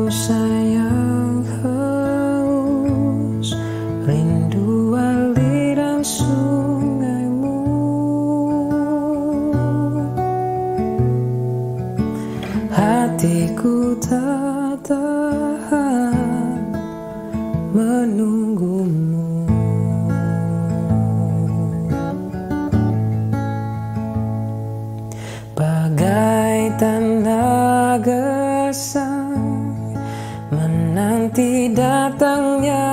sayang haus, rindu aliran sungaimu. Hatiku tak tahan menunggumu. Bagai tanda gesang menanti datangnya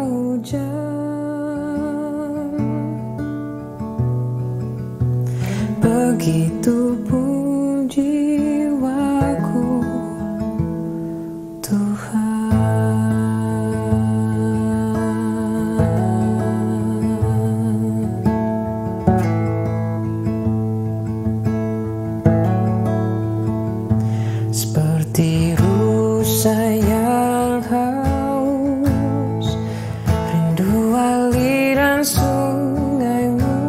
hujan, begitupun jiwaku, Tuhan. Seperti rusa yang haus, rindu aliran sungaimu.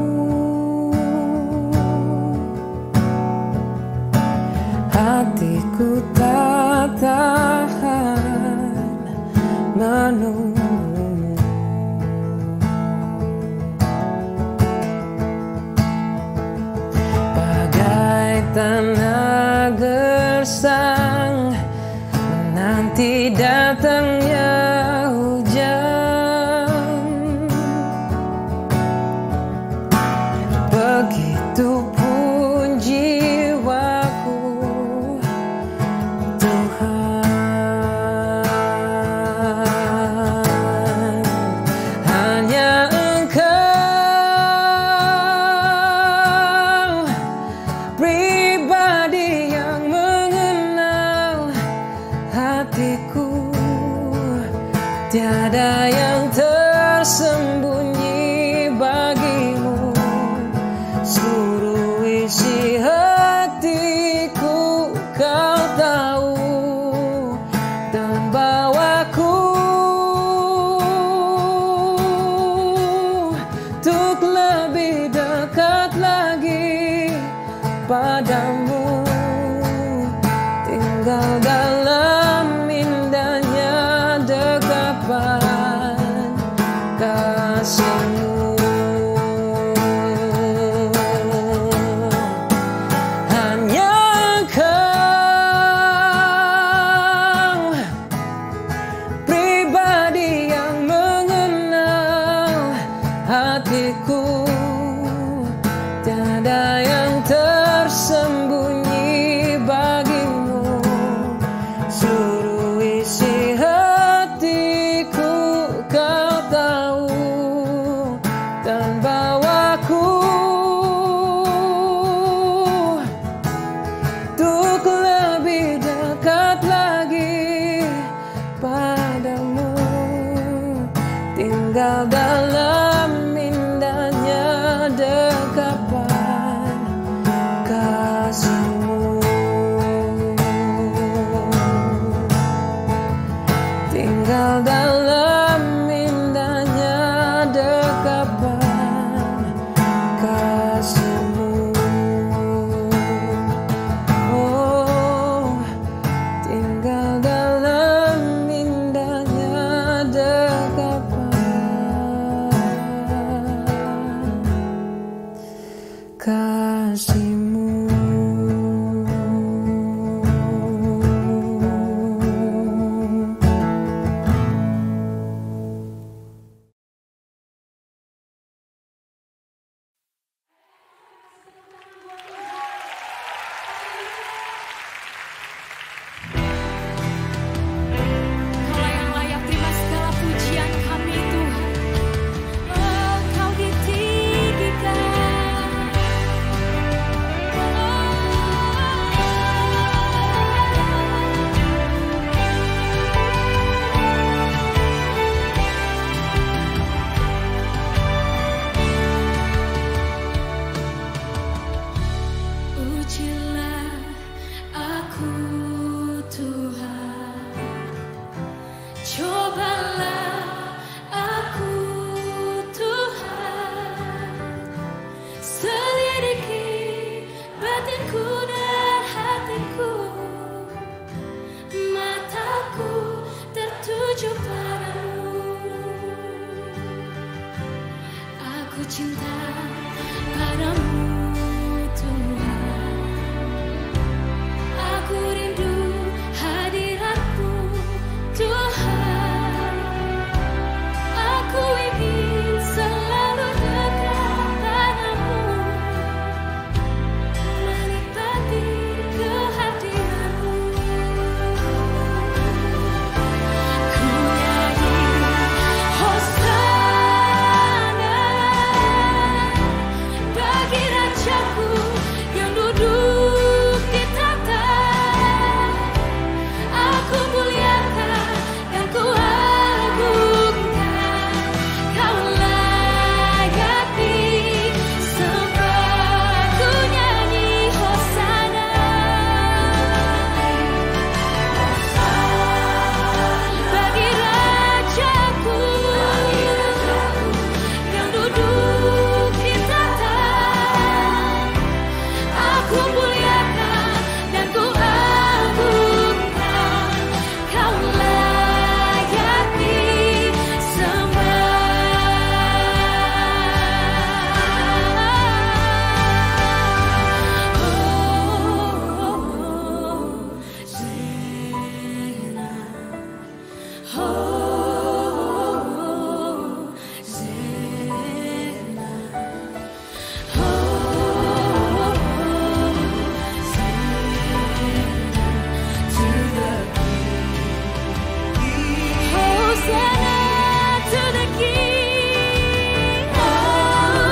Hatiku tak tahan menunggumu. Bagai tanah gersang menanti datangnya hujan, begitupun jiwaku, Tuhan. Hanya Engkau pribadi yang mengenal hatiku, tiada yang tersembunyi bagimu. Seluruh isi hatiku Kau tahu, dan bawaku untuk lebih dekat lagi padamu, tinggal dalam indahnya dekapan kasih-Mu. Hanya Engkau pribadi yang mengenal hatiku, tiada yang tersembunyi bagimu. Seluruh isi hatiku Kau tahu, dan bawaku untuk lebih dekat lagi padamu, tinggal dalam indahnya dekapan kasih-Mu. Tinggal dalam indahnya dekapan kasih-Mu. Oh, tinggal dalam indahnya dekapan kasih-Mu. cinta padamu Tuhan. Aku rindu hadiratmu Tuhan. Aku ingin selalu dekat padamu, menikmati kehadiranmu. Ku nyanyi Hosana bagi Rajaku yang duduk di tahta. Aku muliakan dan ku agungkan, Kau layak disembah. Ku nyanyi Hosana bagi Rajaku yang duduk di tahta. Aku muliakan dan ku agungkan, Kau layak disembah. Hosanna to the King. Hosanna.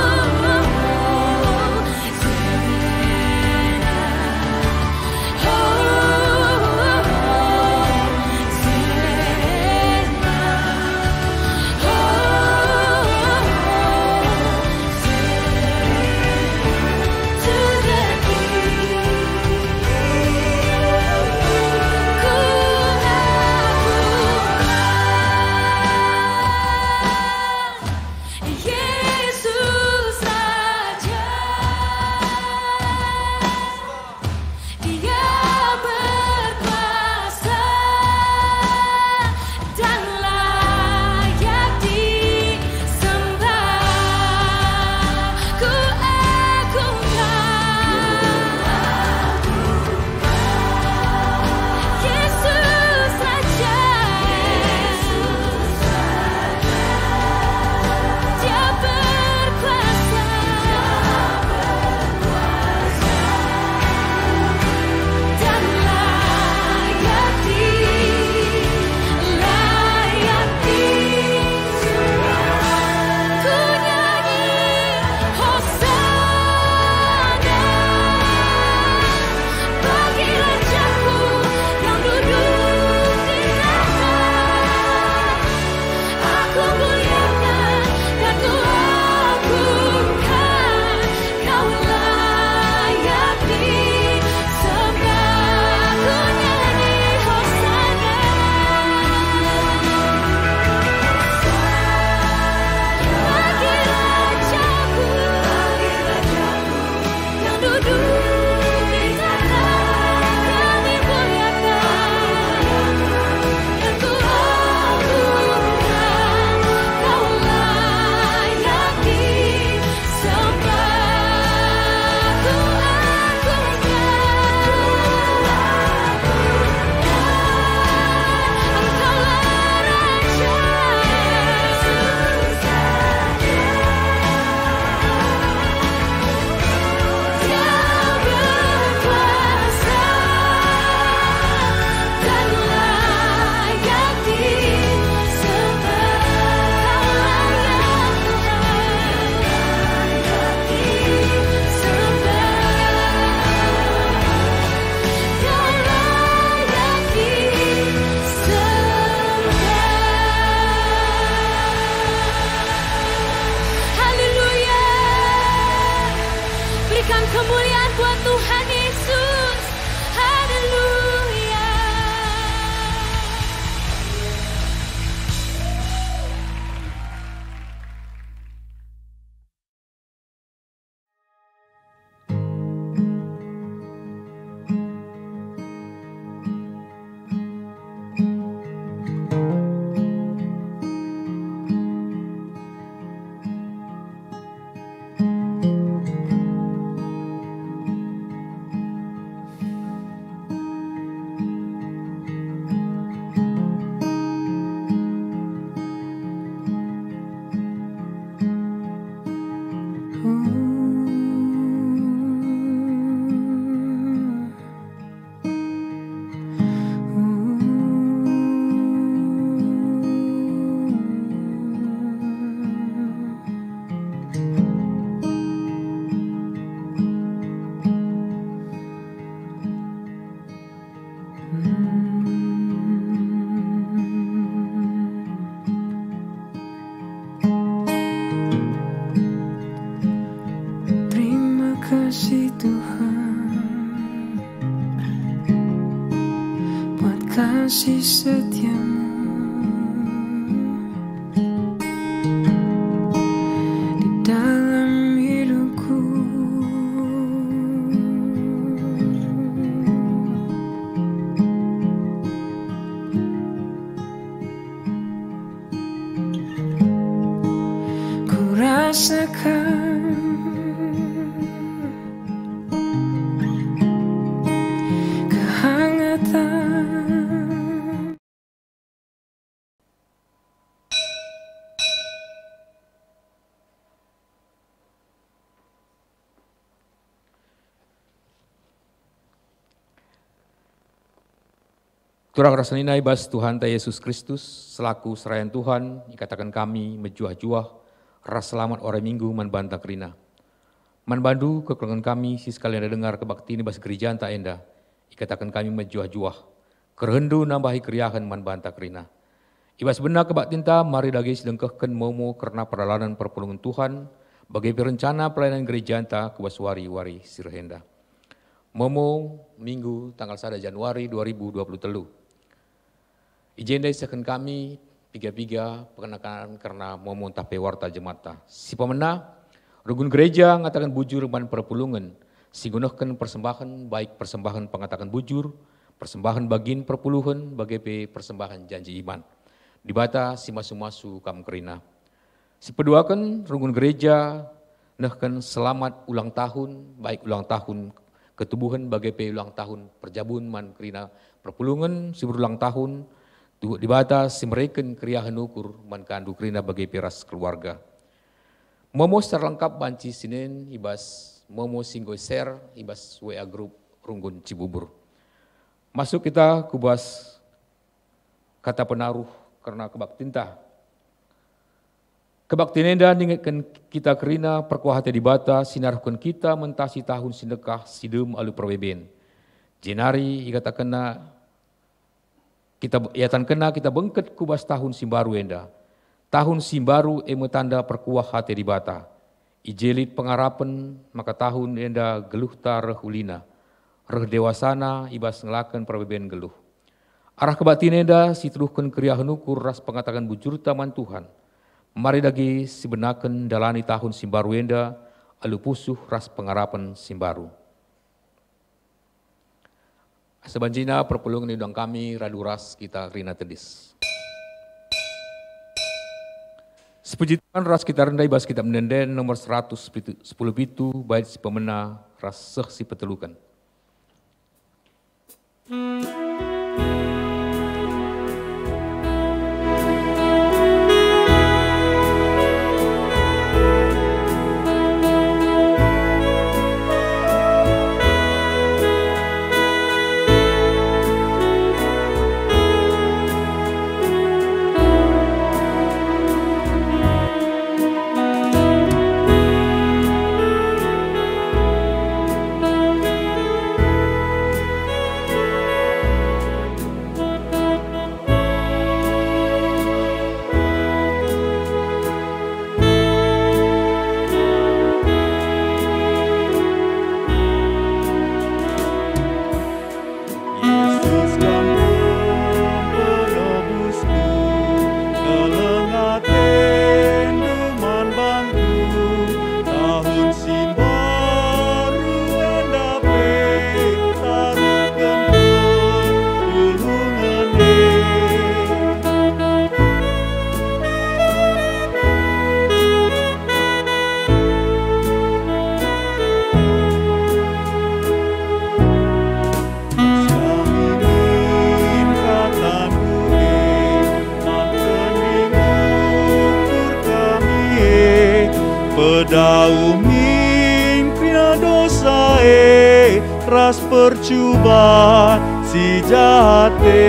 kasih setiamu di dalam hidupku. Ku rasakan kehangatan. Turang rasanina ibas Tuhan ta Yesus Kristus, selaku serayan Tuhan, ikatakan kami menjuah-juah, ras selamat orang minggu man banta kerina. Man bandu kekurangan kami, si sekalian ada dengar kebakti ini bas gereja ta enda, ikatakan kami menjuah-juah, kerhendu nambahi keriahan man banta kerina. Ibas benar kebakti ta, mari dagi sedengkahkan momo karena peralanan perpulungan Tuhan, bagi perencana pelayanan gereja ta kebas wari-wari sirhenda. Momo minggu tanggal 1 Januari 2023. Ijendai sekan kami piga-piga pengenakan karena momo tape warta jemata. Si pemena rugun gereja ngatakan bujur man perpulungan. Si gunakan persembahan baik persembahan pengatakan bujur, persembahan bagin perpuluhan bagai persembahan janji iman. Dibata si masu-masu kam kerina. Si peduakan rugun gereja nahkan selamat ulang tahun baik ulang tahun ketubuhan bagai ulang tahun perjabun man kerina perpulungan si berulang tahun. Di batas si mereka kriahan ukur man kandu kerina bagi piras keluarga. Momo secara lengkap banci Senin ibas momo singgo share ibas WA group Runggun Cibubur. Masuk kita kubas kata penaruh karena kebaktinta. Kebaktinenda ningatkan kita kerina perkuahate di bata sinarkan kita mentasi tahun sindekah sidem alu perbeben. Jenari ikatakan kita iatan kena kita bengket kubas tahun simbaru enda. Tahun simbaru tanda perkuah hati di bata. Ijelit pengarapan maka tahun enda geluh ta rehulina. Reh dewasana ibas ngelakan perbeben geluh. Arah kebatin enda situluhkan kriahan ukur ras pengatakan bujur taman Tuhan. Mari dagi sibenakan dalani tahun simbaru enda alu pusuh ras pengarapan simbaru. Sebanjina perpulungan udang kami raduras kita rina tedis. Sepuji Tuhan ras kita rendai bas kita mendenden nomor 110 pitu baik si pemena ras seh si petelukan. Pedaumin krina dosa ras percubaan si jate.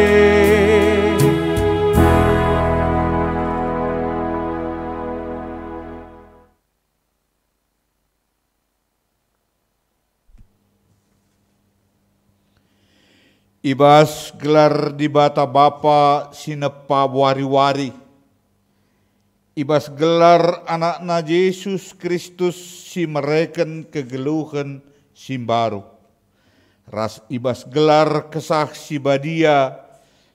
Ibas gelar di bata Bapa sinepa wari-wari. Ibas gelar anakna Yesus Kristus si mereken kegeluhan simbaru. Ras ibas gelar kesaksi badia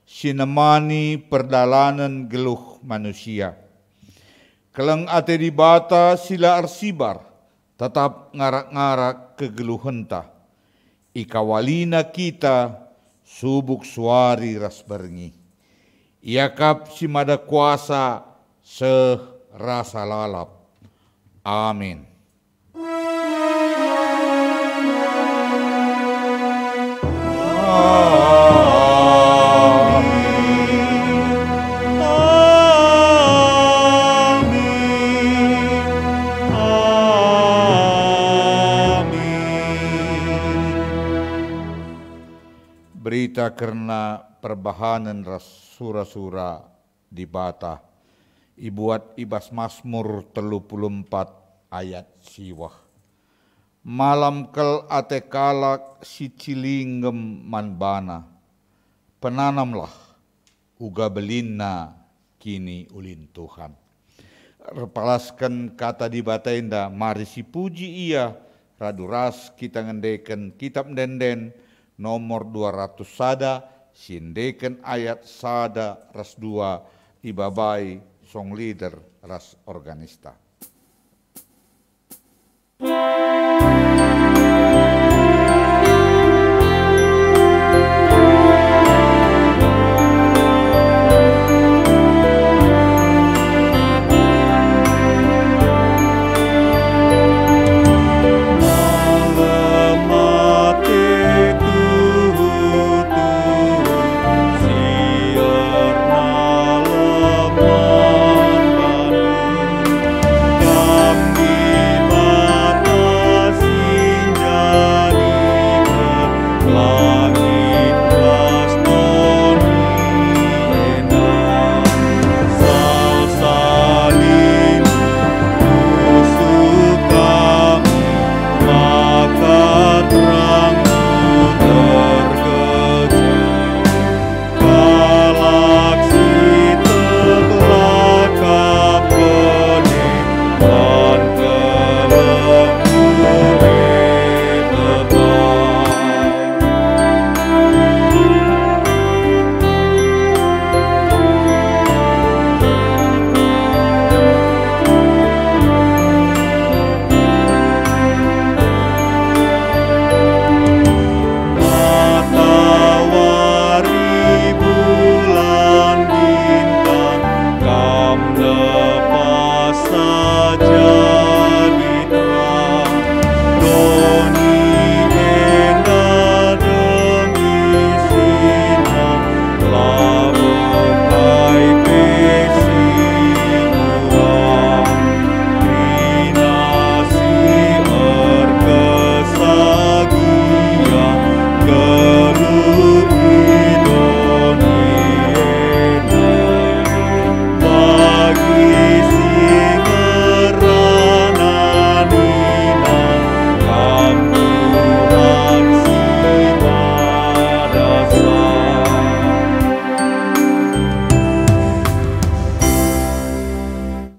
sinemani perdalanan geluh manusia. Keleng ate di bata sila arsibar, tetap ngarak-ngarak kegeluhenta. Ikawalina kita subuk suari ras berngi. Iakap si mada kuasa rasa lalap. Amin. Berita karena perbahanan ras sura-sura di bata. Ibuat ibas Mazmur 34 ayat siwah. Malam kel ate kalak si cilingem manbana. Penanamlah uga belinna kini ulin Tuhan. Repalaskan kata di bata indah, mari si puji ia raduras kita ngendeken kitab denden nomor 200 sada, sindeken ayat sada ras 2, ibabai song leader ras organista.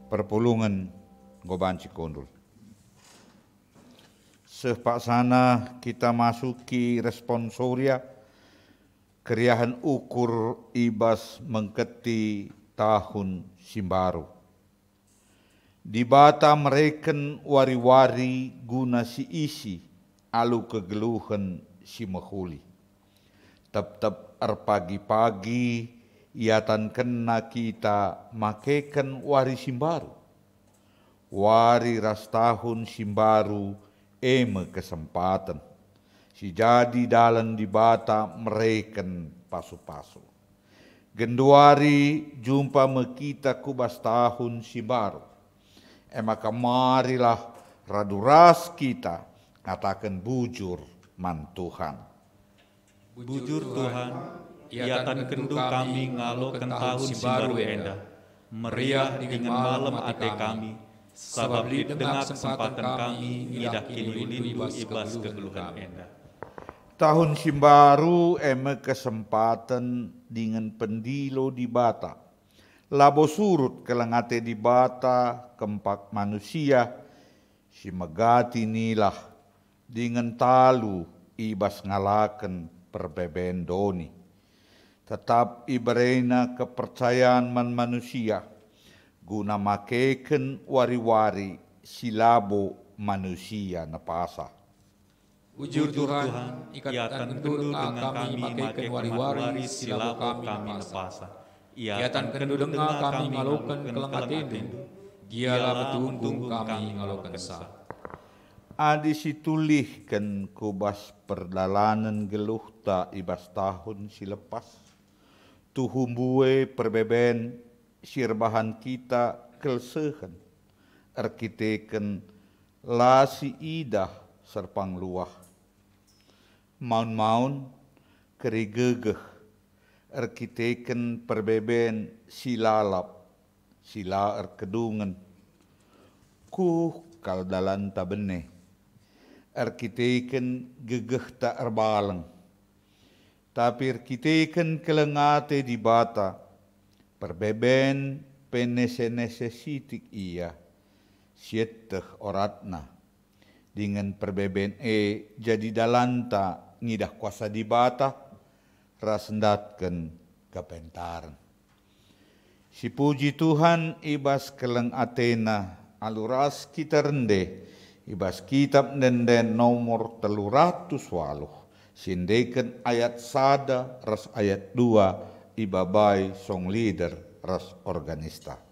Perpulungan Gobanci Kondul. Sepaksana kita masuki responsoria keriahan ukur ibas mengketi tahun Simbaru. Di bata mereken wari-wari guna si isi alu kegeluhan si mehuli. Tep-tep pagi-pagi iatan kena kita makeken wari Simbaru. Wari ras tahun Simbaru eme kesempatan. Si jadi dalam di bata mereken pasu-pasu. Genduari jumpa mekita kubas tahun Simbaru. Maka marilah raduras kita katakan bujur man Tuhan. Bujur Tuhan, iatan kendu kami ngalokan tahun Simbaru enda. Meriah dengan malam ate kami, sabab di tengah kesempatan kami idah kini ulindu ibas kegeluhan enda. Tahun Simbaru eme kesempatan dengan pendilo di bata. Labo surut kelengate di bata kempak manusia, si megati nilah dengan talu ibas ngalaken perbeben doni. tetap ibareina kepercayaan man manusia, guna makeken wari-wari silabo manusia napasa. Ujur Tuhan, ikatan kendu dengan kami makaikan wari-wari silabo kami napasa. Iatan kendu dengan kami ngalokan kelengatendu, giala betunggung kami ngalokan sah. Adi situlihkan kubas perdalanan geluhta ibas tahun silepas. Tuhumbue perbeben sirbahan kita kelsehen. Arkiteken lasi idah serpang luah. Maun-maun kerigegeh. Arkiteken perbeben silalap. Sila erkedungan. Kaldalan tabene. Arkiteken gegeh tak erbalang. Tapi arkiteken kelengate di bata. Perbeben penese-nesesitik ia. Sieteh oratna. Dengan perbeben jadi dalanta ngidah kuasa di bata. Rasendatken kepentaran. Si puji Tuhan ibas keleng Athena. Aluras kita rende. Ibas kitab nenden nomor 308. Sindeken ayat 1 ras ayat 2 ibabai song leader ras organista.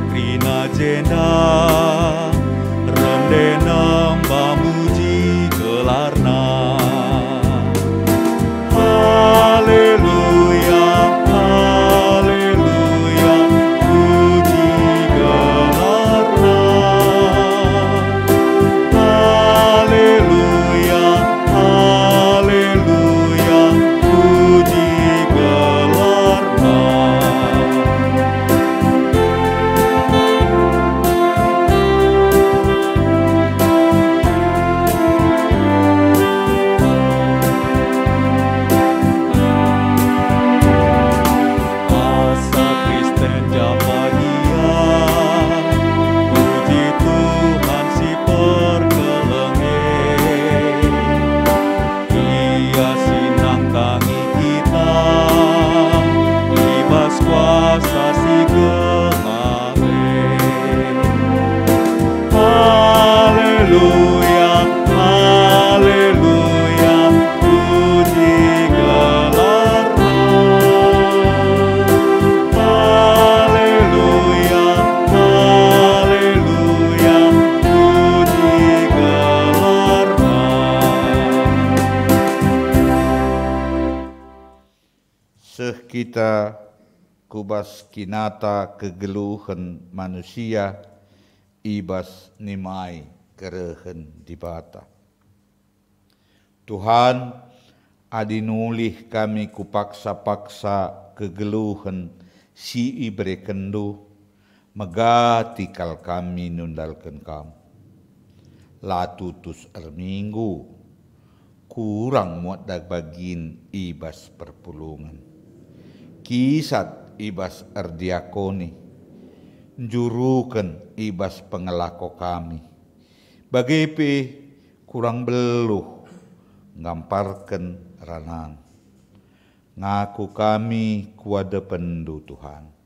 Krina jenda rendena pamuji gelarna. Haleluya, haleluya, puji gelarna. Haleluya, haleluya, puji gelarna. Kita kubas kinata kegeluhan manusia ibas nimai kerehen di bata. Tuhan adinulih kami kupaksa-paksa kegeluhan si ibre kendu megatikal kami nundalkan kamu. Latutus erminggu kurang muat dagbagin ibas perpulungan. Kisat ibas erdiakoni, jurukan ibas pengelako kami. Bagepe kurang beluh, ngamparkan ranang. Ngaku kami kuada pendu Tuhan.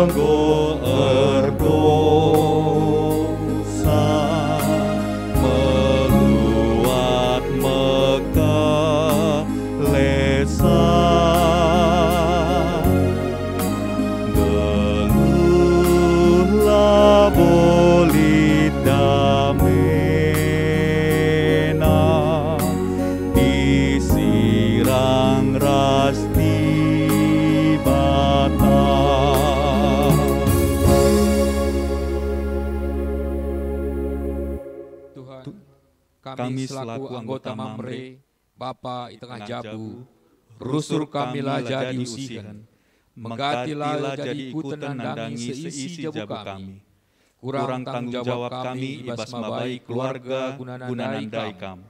Anggo erdosa meluat meka lesan kami selaku anggota Mamre, Bapa i tengah Jabu, rusur kami lah jadi usihan, mengatilah jadi ikutan nandangi seisi jabu kami. Kurang tanggung jawab kami ibas mabai keluarga gunanandai kam.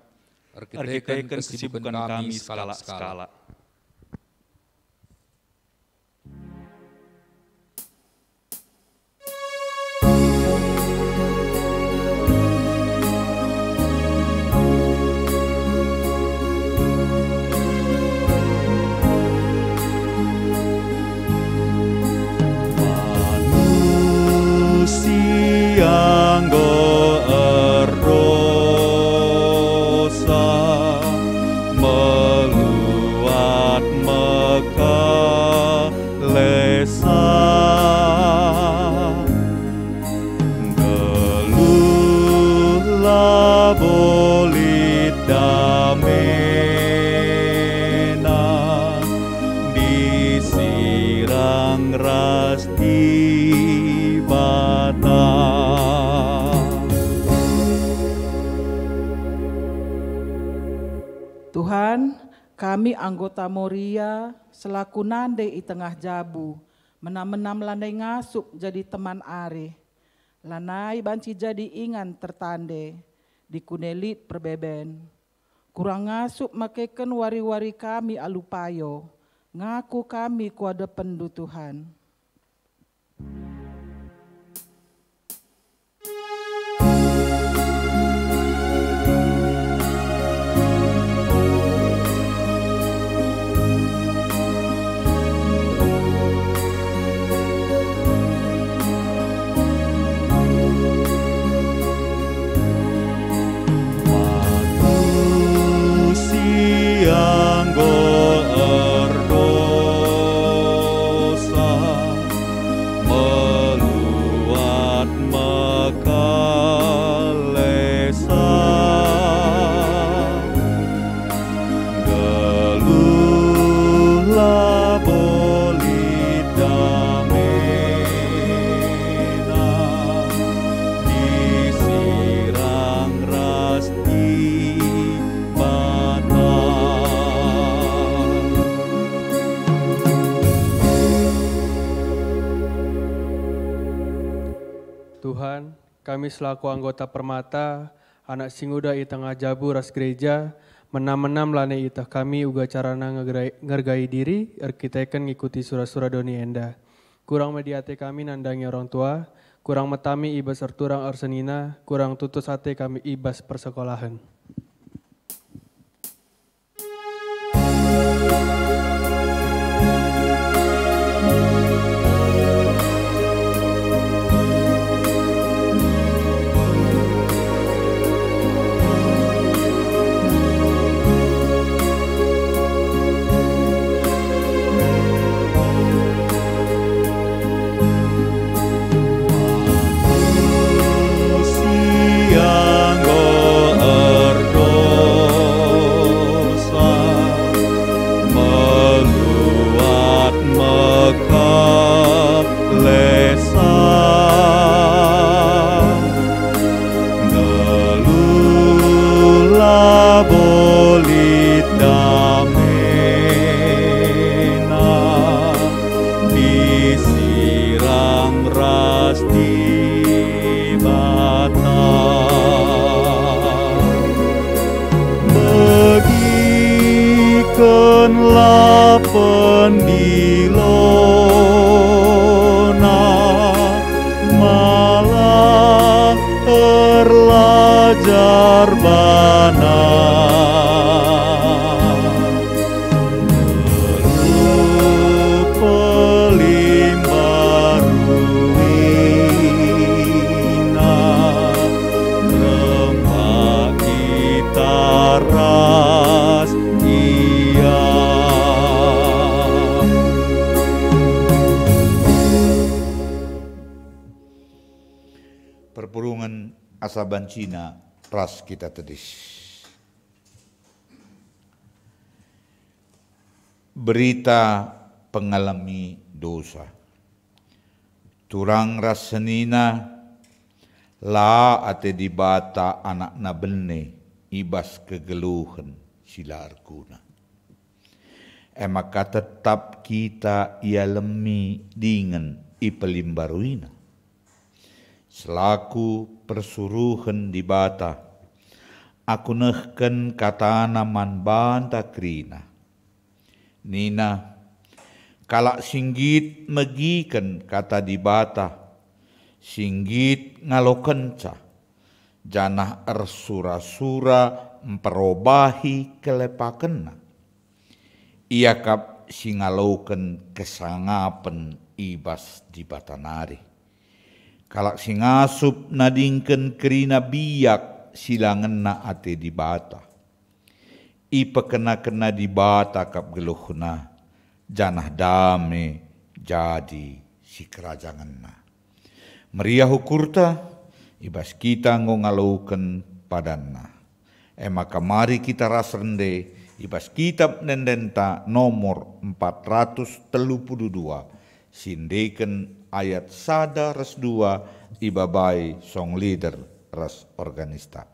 Erkiteken kesibukan kami skala-skala. Tuhan, kami anggota Moria selaku nande i tengah Jabu, menam-menam landai ngasup jadi teman are. Lanai banci jadi ingan tertande, dikunelit perbeben. Kurang ngasup makeken wari-wari kami alupayo, ngaku kami kuada pendu Tuhan. Tuhan, kami selaku anggota Permata, anak singuda i tengah Jabu ras gereja, menam-menam lane itah kami uga carana ngergai diri, erkiteken ngikuti surah-surah doni enda. Kurang mediate kami nandangi orang tua, kurang metami ibas erturang arsenina, kurang tutus hati kami ibas persekolahan. Perpurungan Asaban Cina ras kita tedis. Berita pengalami dosa. Turang rasenina la ate dibata anak na bene ibas kegeluhan sila arkuna. Maka tetap kita ia lemi dengan ipelimbaruina. Selaku persuruhan di bata, aku nehken katana man banta krina. Nina, kalak singgit megiken kata di bata, singgit ngalokenca, janah ersura-sura memperobahi kelepakenna. Ia kap singalauken kesangapen ibas di batanari. Kalak singasup nadingken kerina biyak silangenna ate di bata. Ipa kena di bata kap geluhna, janah dame jadi si kerajanganna. Meriah hukurta, ibas kita ngalauken padanna. Maka mari kita rasrende, ibas kitab nendenta nomor 432, sindeken ayat 1 res 2 ibabai song leader res organista.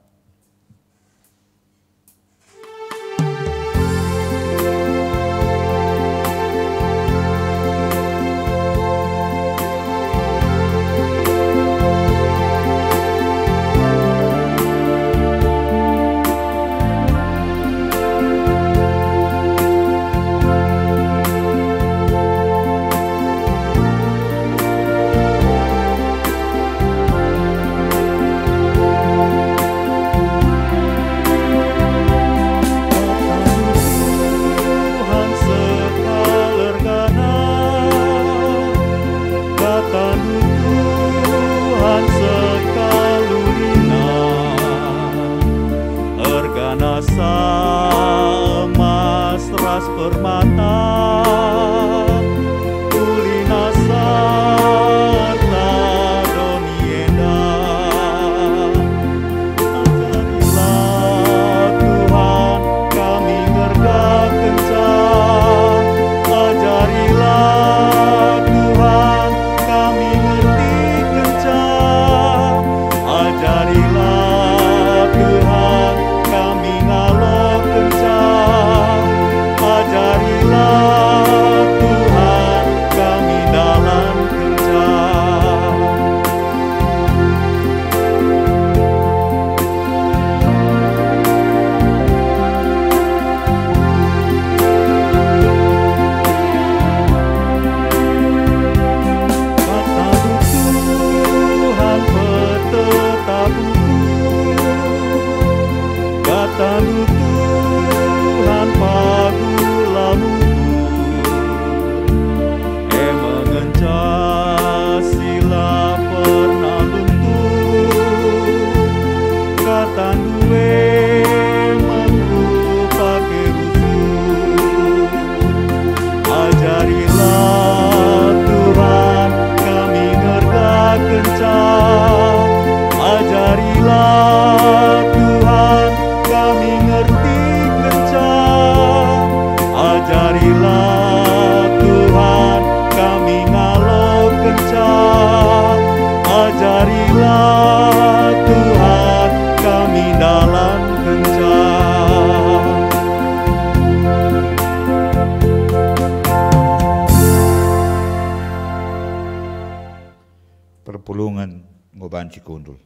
Perpulungan ngobanci kundul.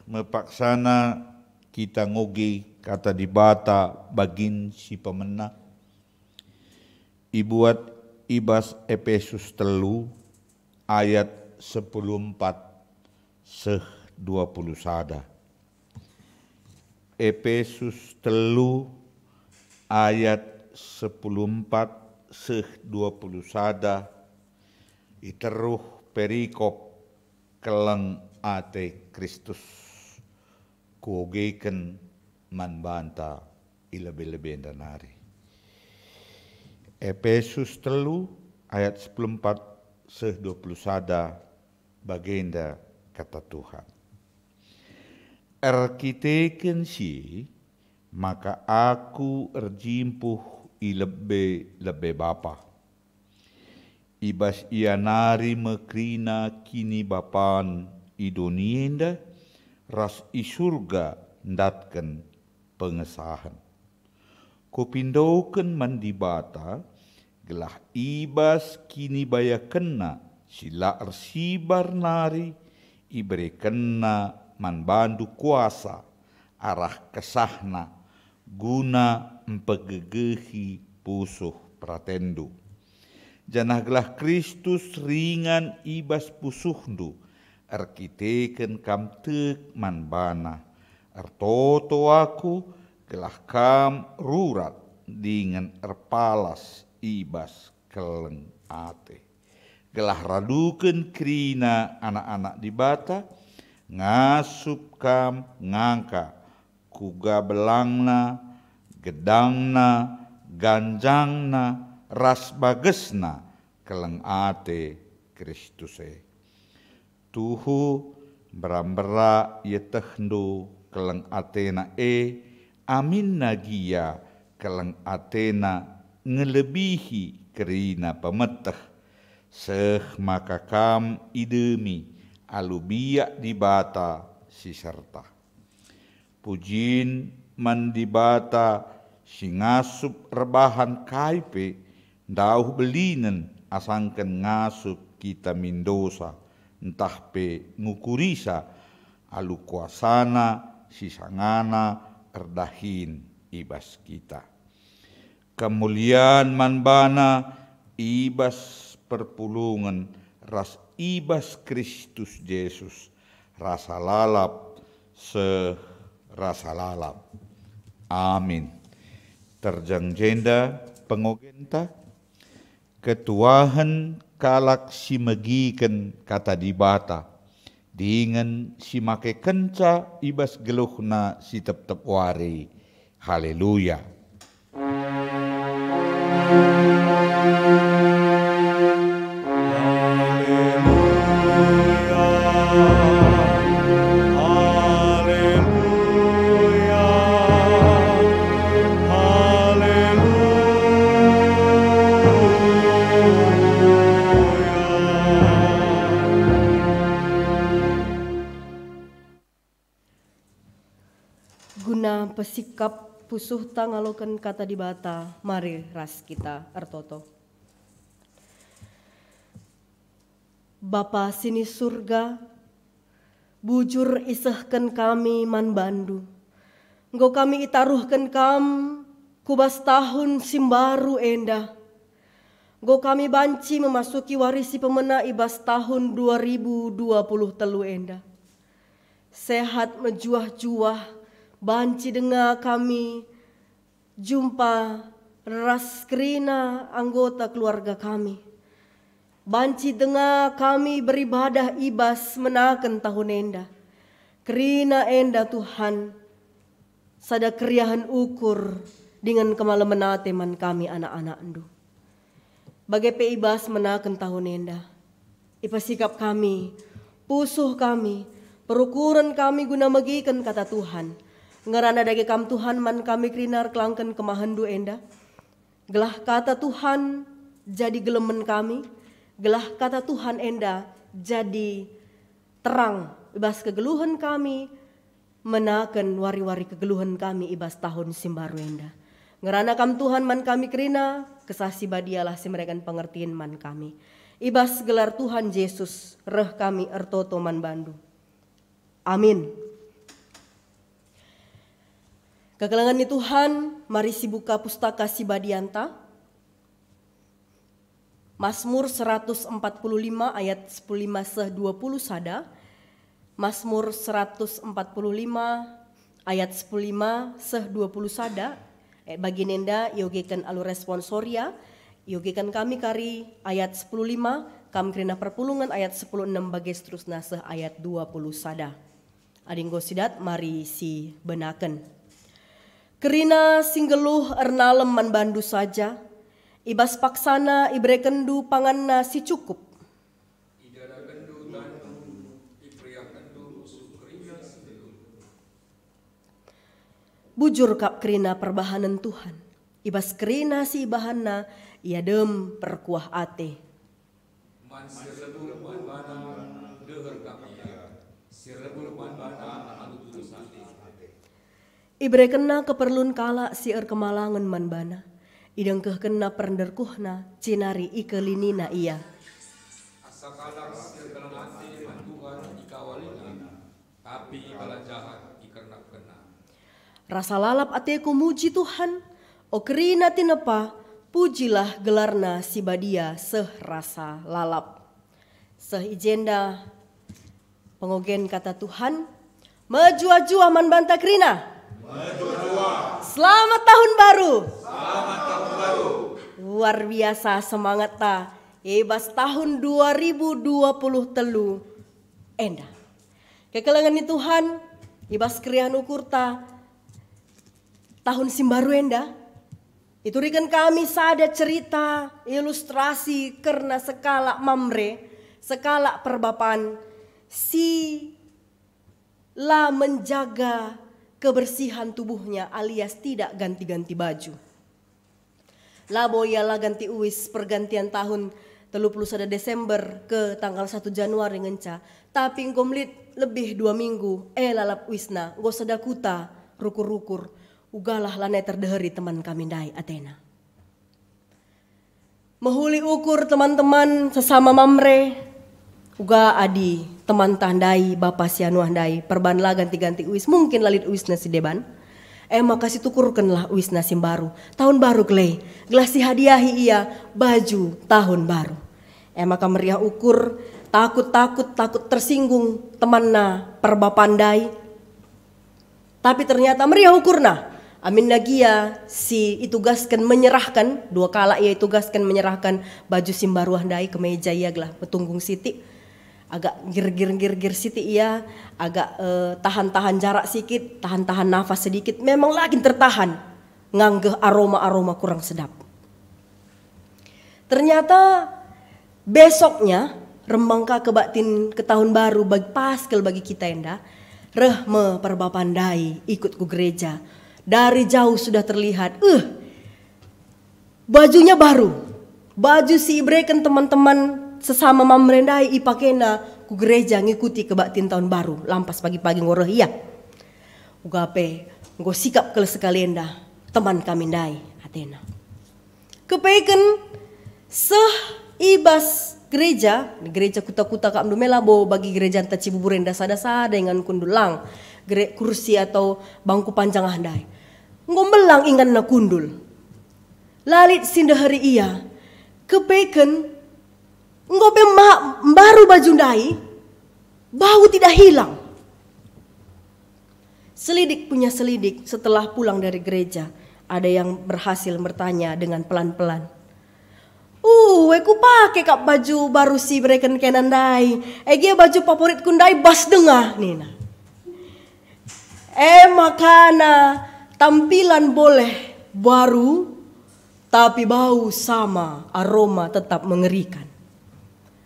Mepaksana kita ngogi kata di bata bagin si pemenang. Ibuat ibas Efesus 3 ayat 14 seh 20 sada. Efesus 3 ayat 14 seh 20 sada iteruh perikop keleng ate Kristus kuogeken man banta ilebe-lebe danari. Efesus 3 ayat 14 seh 20 sada bagenda kata Tuhan. Erkiteken si maka aku erjimpuh ilebe-lebe bapa. Ibas ia nari mekrina kini bapan idonienda ras isurga ndatken pengesahan. Kopindauken mandibata gelah ibas kini baya kena sila arsibar nari ibere kena manbandu kuasa arah kesahna guna empegegehi pusuh pratendu. Janah gelah Kristus ringan ibas pusuhndu arkiteken kam tek manbana artoto aku gelah kam rurat dengan erpalas ibas keleng ate. Gelah raduken krina anak-anak di bata ngasup kam ngangka kuga belangna gedangna ganjangna ras bagesna keleng ate Kristuse. Tuhu berambera yetehndo keleng atena amin nagia keleng atena ngelebihi kerina pemeteh seh maka kam idemi alubiak dibata si serta. Pujin mandibata singasup rebahan kaipe dauh belinen asangken ngasup kita mindosa entah pe ngukurisa alu kuasana sisangana erdahin ibas kita. Kemuliaan manbana ibas perpulungan ras ibas Kristus Yesus rasa lalap serasa lalap. Amin. Terjang jenda pengogenta ketuahan kalak si megiken kata dibata dengan si make kenca ibas geluhna si tep-tep wari. Haleluya. Pesikap pusuh tangalokan kata dibata, mari ras kita artoto. Bapa sini surga, bujur isehken kami manbandu. Engkau kami itaruhken kam, kubas tahun simbaru endah. Engkau kami banci memasuki warisi pemena ibas tahun 2023 endah. Sehat mejuah-juah, banci dengar kami jumpa ras kerina anggota keluarga kami. Banci dengar kami beribadah ibas menaken tahun enda. Kerina enda Tuhan, sada keriahan ukur dengan kemalaman teman kami anak-anak endu. Bagai pe ibas menaken tahun enda. Ipasikap kami, pusuh kami, perukuran kami guna megikan kata Tuhan. Ngerana dage kam Tuhan man kami krinar kelangken kemahandu enda. Gelah kata Tuhan jadi gelemen kami. Gelah kata Tuhan enda jadi terang ibas kegeluhan kami. Menaken wari-wari kegeluhan kami ibas tahun simbaru enda. Ngerana kam Tuhan man kami krina kesasi badialah si merekan pengertian man kami. Ibas gelar Tuhan Yesus reh kami ertoto man bandu. Amin. Kekelangan ni Tuhan, mari si buka pustaka si Badianta. Mazmur 145 ayat 15-20 sada. Mazmur 145 ayat 15-20 sada. Bagi nenda yogekan alu responsoria. Yogekan kami kari ayat 15, kami kerina perpulungan ayat 16 bagi seterusnya seh ayat 20 sada. Adinggo sidat mari si benaken. Kerina singgeluh ernalem manbandu saja, ibas paksana ibre kendu panganna si cukup. Bujur kap kerina perbahanan Tuhan, ibas kerina si ibahanna ia dem perkuah ate. Ibre kena keperlun kala sier kemalangan man bana. Idang keh kena perenderkuhna cinari ikelinina iya. Asakalang sier kelengati man Tuhan ikawalina, tapi bala jahat ikernak kena. Rasa lalap ateku muji Tuhan, okerina tinepa, pujilah gelarna si badia seh rasa lalap. Seh ijenda pengogen kata Tuhan, mejua-jua man banta krina. Selamat tahun baru. Selamat tahun baru. Luar biasa semangat ta. Ebas tahun 2020 telu. Enda. Kekelengan ni Tuhan. Ibas krian ukur ta. Tahun simbaru enda. Iturikan kami sada cerita ilustrasi karena sekala mamre. Sekala perbapan. Si la menjaga kebersihan tubuhnya alias tidak ganti-ganti baju. Labo ialah ganti uis pergantian tahun 31 Desember ke tanggal 1 Januari ngenca. Tapi ngomlit lebih 2 minggu lalap wisna go sedakuta rukur-rukur ugalah lanai terdeheri teman kami dai Athena. Mahuli ukur teman-teman sesama mamre uga adi teman tandai Bapak sianuah dai perban lah ganti-ganti uis mungkin lalit uis nasi deban makasih tukurkanlah uis nasi baru tahun baru klei gelasi hadiahi ia baju tahun baru maka meriah ukur takut tersinggung temanna perbapandai tapi ternyata meriah ukurna amin nagia si itugaskan menyerahkan 2 kala ia itugaskan menyerahkan baju simbaruah dai ke meja ia gelah petunggung siti agak gir siti ia agak tahan jarak sedikit, tahan nafas sedikit, memang lagi tertahan nganggeh aroma kurang sedap. Ternyata besoknya rembangka kebatin ke tahun baru bagi paskel bagi kita enda rehme perbapandai ikut ke gereja dari jauh sudah terlihat bajunya baru, baju si ibreken teman-teman sesama mamrendai ipakena ku gereja ngikuti kebaktin tahun baru lampas pagi-pagi ngoroh iya ugape nggo sikap kele sekalienda teman kami dai Athena kepeken seh ibas gereja kuta-kuta kak melabo bagi gereja anta Cibuburen dasa-dasa dengan kundulang kursi atau bangku panjang handai ngombelang ingan na kundul lalit sindahari iya kepeken ngobe baru baju dai bau tidak hilang. Selidik punya selidik setelah pulang dari gereja ada yang berhasil bertanya dengan pelan-pelan. Aku pakai kak baju baru si bereken kenan dai. Ege baju favorit kundai bas dengah nina. Makana tampilan boleh baru tapi bau sama aroma tetap mengerikan.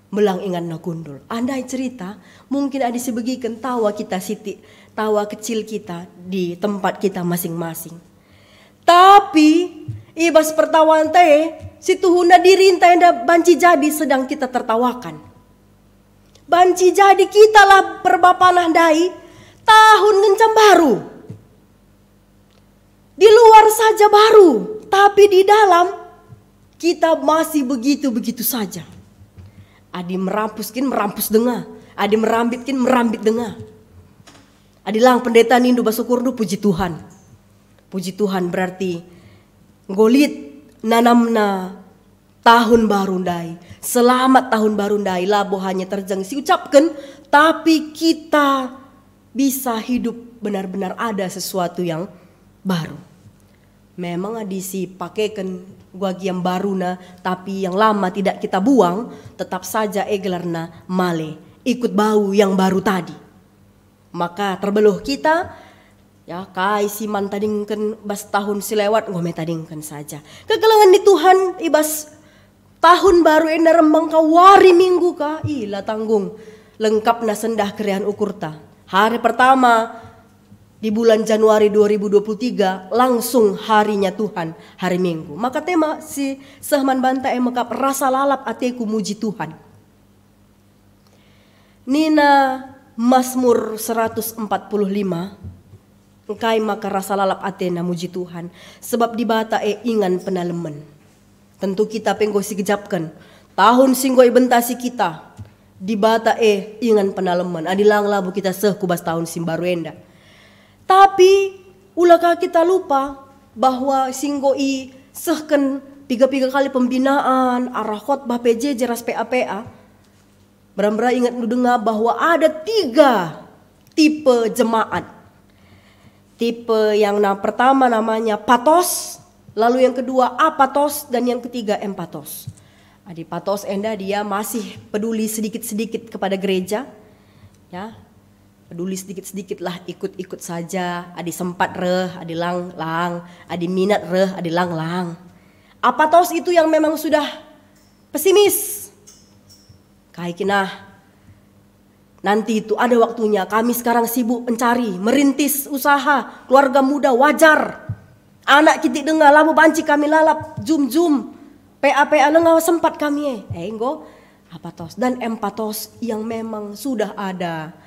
Melang ingan na gundul. Andai cerita mungkin ada sebegikan tawa kita siti, tawa kecil kita di tempat kita masing-masing. Tapi ibas pertawaan teh si tuhuna dirinta enda banci jadi sedang kita tertawakan. Banci jadi kita lah perbapanah dai tahun ngencam baru. Di luar saja baru, tapi di dalam kita masih begitu-begitu saja. Adi merampus dengah, adi merambit dengah. Adi lang pendeta nindu basukurdu puji Tuhan. Puji Tuhan berarti ngolit nanamna tahun baru dai. Selamat tahun baru dai labo hanya terjang si ucapkan tapi kita bisa hidup benar-benar ada sesuatu yang baru. Memang adisi pakaikan guagi yang baru na, tapi yang lama tidak kita buang, tetap saja egelarna male, ikut bau yang baru tadi. Maka terbeluh kita, ya kai si man tadingkan bas tahun silewat ngome tadingkan saja. Kegelangan di Tuhan ibas tahun baru enda rembang ka wari minggu ka, ila tanggung lengkap na sendah kerean ukurta. Hari pertama di bulan Januari 2023 langsung harinya Tuhan, hari Minggu. Maka tema si Sehman Banta mekap rasa lalap ateku muji Tuhan. Nina Mazmur 145. Engkai maka rasa lalap atena muji Tuhan, sebab di bata ingan penalemen. Tentu kita penggosi kejapkan. Tahun singgoi bentasi kita. Di bata ingan penalemen. Adilang labu kita kubas tahun simbaru enda. Tapi ulakah kita lupa bahwa singgoi sehken 3 kali pembinaan, arah khotbah PJ jeras PAPA. Beramra ingat dengar bahwa ada 3 tipe jemaat. Tipe yang pertama namanya patos, lalu yang kedua apatos, dan yang ketiga empatos. Di patos enda dia masih peduli sedikit-sedikit kepada gereja, ya, peduli sedikit-sedikit lah, ikut-ikut saja. Adi sempat reh, adi lang-lang, adi minat reh, adi lang-lang. Apatos itu yang memang sudah pesimis. Kaikinah, nanti itu ada waktunya. Kami sekarang sibuk mencari, merintis usaha, keluarga muda wajar. Anak kita dengar lamu banci kami lalap, jum-jum, PA lengaw sempat kami enggo apatos dan empatos yang memang sudah ada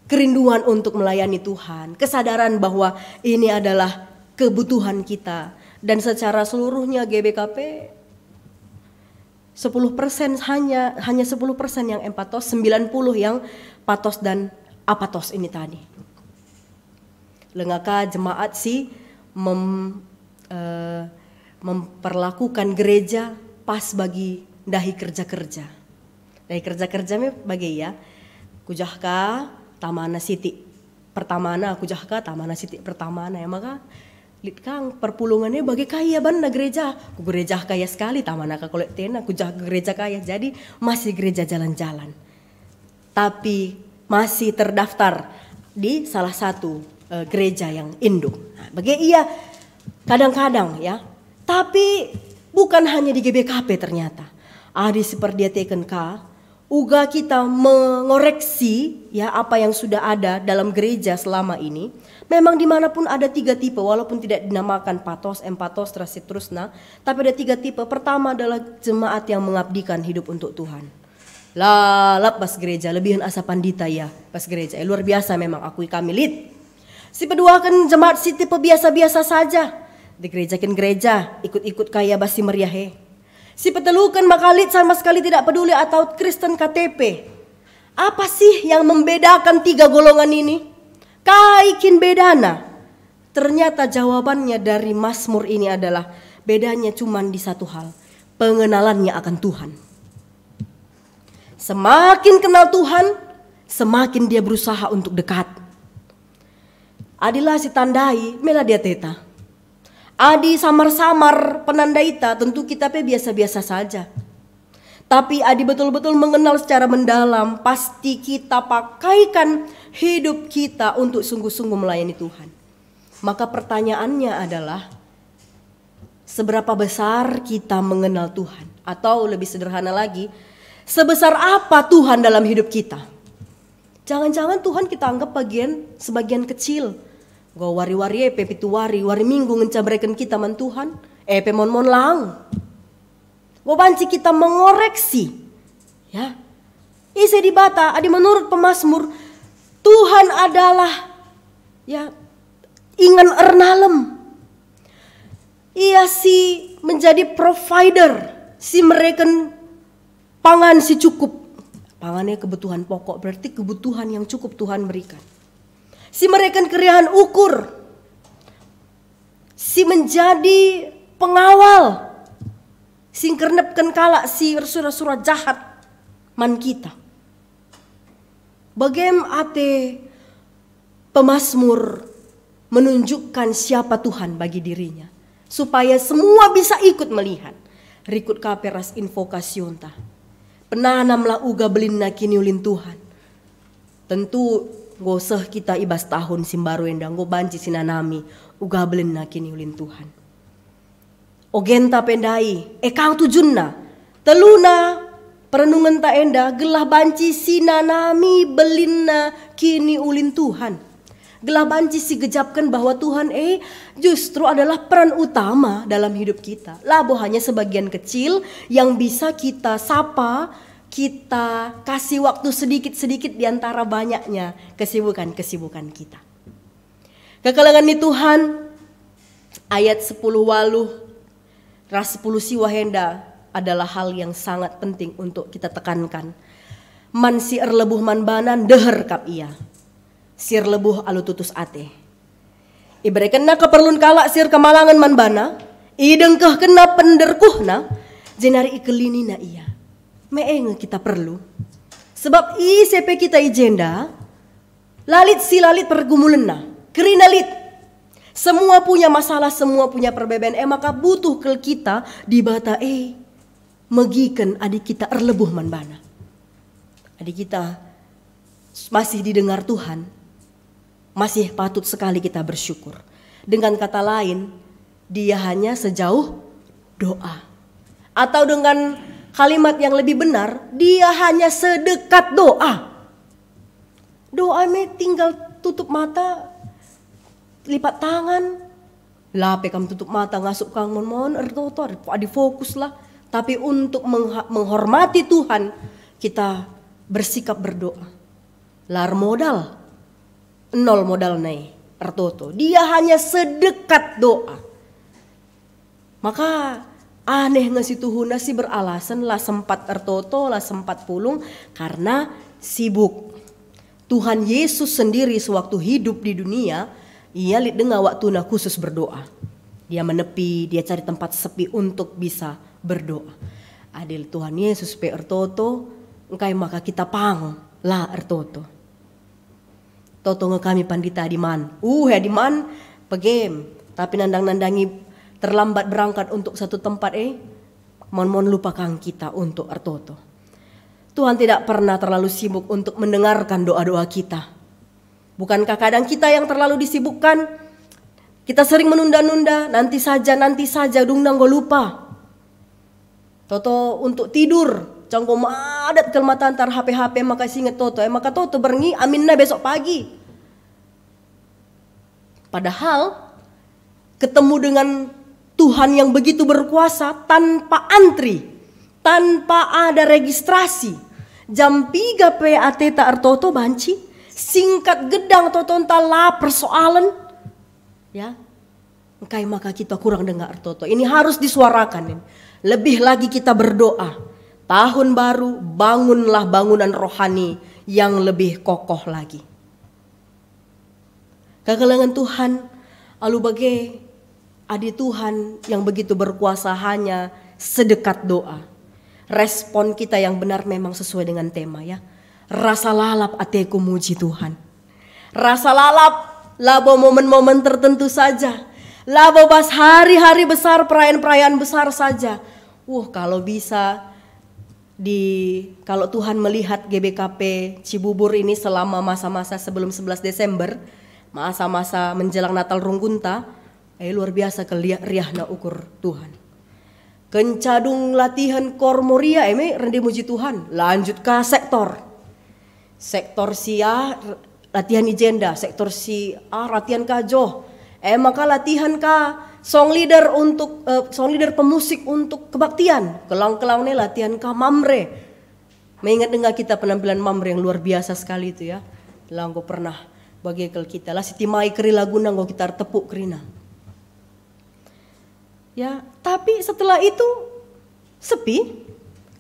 kerinduan untuk melayani Tuhan, kesadaran bahwa ini adalah kebutuhan kita, dan secara seluruhnya GBKP 10% hanya 10% yang empatos, 90 yang patos dan apatos ini tadi. Lengaka jemaat memperlakukan gereja pas bagi dahi kerja-kerja. Dahi kerja-kerja bagi ya. Kujahka tamana siti pertamana, kujahka tamana siti pertamana ya, maka litkang perpulungannya bagi kaya banda gereja. Ku gereja kaya sekali, tamana ka kolektena, ku gereja kaya. Jadi masih gereja jalan-jalan. Tapi masih terdaftar di salah satu gereja yang induk. Nah, bagi iya kadang-kadang ya. Tapi bukan hanya di GBKP ternyata. Adi seperti teken ka, uga kita mengoreksi ya apa yang sudah ada dalam gereja selama ini. Memang dimanapun ada 3 tipe, walaupun tidak dinamakan patos, empatos, terusna, tapi ada 3 tipe. Pertama adalah jemaat yang mengabdikan hidup untuk Tuhan. Lalap pas gereja, lebihan asa pandita ya pas gereja. Luar biasa memang akui kami lid. Si kedua kan jemaat si tipe biasa-biasa saja. Di gereja, ikut-ikut kaya basi meriahe. Si petelukan makalit sama sekali tidak peduli atau Kristen KTP. Apa sih yang membedakan 3 golongan ini? Kaikin bedana. Ternyata jawabannya dari Mazmur ini adalah bedanya cuma di satu hal. Pengenalannya akan Tuhan. Semakin kenal Tuhan, semakin dia berusaha untuk dekat. Adilah si tandai, mela dia teta. Adi samar-samar penandaita, tentu kita biasa-biasa saja. Tapi Adi betul-betul mengenal secara mendalam, pasti kita pakaikan hidup kita untuk sungguh-sungguh melayani Tuhan. Maka pertanyaannya adalah, seberapa besar kita mengenal Tuhan? Atau lebih sederhana lagi, sebesar apa Tuhan dalam hidup kita? Jangan-jangan Tuhan kita anggap sebagian kecil. Go wari-wari wari minggu ngencabrekan kita man Tuhan. Mon lang. Go banci kita mengoreksi. Ya. Isi di bata, adi menurut pemazmur, Tuhan adalah ya ingan ernalem. Ia si menjadi provider, si mereken pangan si cukup. Pangannya kebutuhan pokok, berarti kebutuhan yang cukup Tuhan berikan. Si mereken keriahan ukur, si menjadi pengawal, si kernepkan kalak si surat-surat jahat man kita. Bagaimana pemazmur menunjukkan siapa Tuhan bagi dirinya, supaya semua bisa ikut melihat. Rikut kaperas invokasion ta. Penanamlah uga belina kini ulin Tuhan. Tentu goseh kita ibas tahun simbaru endang go banci sinanami uga belina kini ulin Tuhan. Ogenta pendai kang tujunna teluna perenungan ta enda gelah banci sinanami belina kini ulin Tuhan. Gelah banci si gejapkan bahwa Tuhan justru adalah peran utama dalam hidup kita. Labo hanya sebagian kecil yang bisa kita sapa, kita kasih waktu sedikit-sedikit di antara banyaknya kesibukan-kesibukan kita. Kekalangan ni Tuhan, ayat 10 waluh, ras 10 siwa henda adalah hal yang sangat penting untuk kita tekankan. Man si lebuh man banan deher kap ia. Sir lebuh alu tutus ate. Ibarat kena keperluan kalak sir kemalangan man bana, idengkah kena penderkuhna, jenari ikelinina ia. Meeng kita perlu. Sebab ICP kita ijenda, lalit si lalit pergumulenna, kerinalit. Semua punya masalah, semua punya perbedaan. Maka butuh ke kita di bata megikan adik kita erlebuh man bana. Adik kita masih didengar Tuhan, masih patut sekali kita bersyukur. Dengan kata lain, dia hanya sejauh doa. Atau dengan kalimat yang lebih benar, dia hanya sedekat doa. Doa tinggal tutup mata, lipat tangan, lape kamu tutup mata ngasup kang mon ertotor, adi fokus lah. Tapi untuk menghormati Tuhan, kita bersikap berdoa. Lar modal, nol modal nai ertoto. Dia hanya sedekat doa. Maka aneh ngasi Tuhuna sih beralasan lah sempat ertoto, lah sempat pulung karena sibuk. Tuhan Yesus sendiri sewaktu hidup di dunia, ia lihat dengan waktu khusus berdoa. Dia menepi, dia cari tempat sepi untuk bisa berdoa. Adil Tuhan Yesus pe ertoto, engkai maka kita pang lah ertoto. Toto kami pandita di man, di man pegem, tapi nandang-nandangi terlambat berangkat untuk satu tempat mon lupakan kita untuk ertoto. Tuhan tidak pernah terlalu sibuk untuk mendengarkan doa-doa kita. Bukankah kadang kita yang terlalu disibukkan, kita sering menunda-nunda, nanti saja, dungdang go lupa. Toto untuk tidur, canggo madat kelmata antar HP maka singet Toto, maka Toto berengi aminna besok pagi. Padahal ketemu dengan Tuhan yang begitu berkuasa tanpa antri, tanpa ada registrasi. Jam 3 PAT tak ertoto banci, singkat gedang Toto entahlah persoalan. Ya, engkai maka kita kurang dengar ertoto. Ini harus disuarakan. Lebih lagi kita berdoa. Tahun baru, bangunlah bangunan rohani yang lebih kokoh lagi. Kekalangan Tuhan, alu bagai adi Tuhan yang begitu berkuasa hanya sedekat doa. Respon kita yang benar memang sesuai dengan tema ya. Rasa lalap ateku muji Tuhan. Rasa lalap labo momen-momen tertentu saja. Labo bas hari-hari besar, perayaan-perayaan besar saja. Kalau bisa kalau Tuhan melihat GBKP Cibubur ini selama masa-masa sebelum 11 Desember, masa-masa menjelang Natal Runggunta, luar biasa riahna ukur Tuhan. Kencadung latihan kormoria rendi muji Tuhan. Lanjut ke sektor sia latihan ijenda, sektor si latihan kajoh. Maka latihan ka song leader untuk song leader pemusik untuk kebaktian. Kelang-kelang nih latihan ka mamre. Mengingat dengan kita penampilan mamre yang luar biasa sekali itu ya. Langgo pernah bagi kita lah siti mai keri laguna nggo kita tepuk kerina. Ya, tapi setelah itu sepi.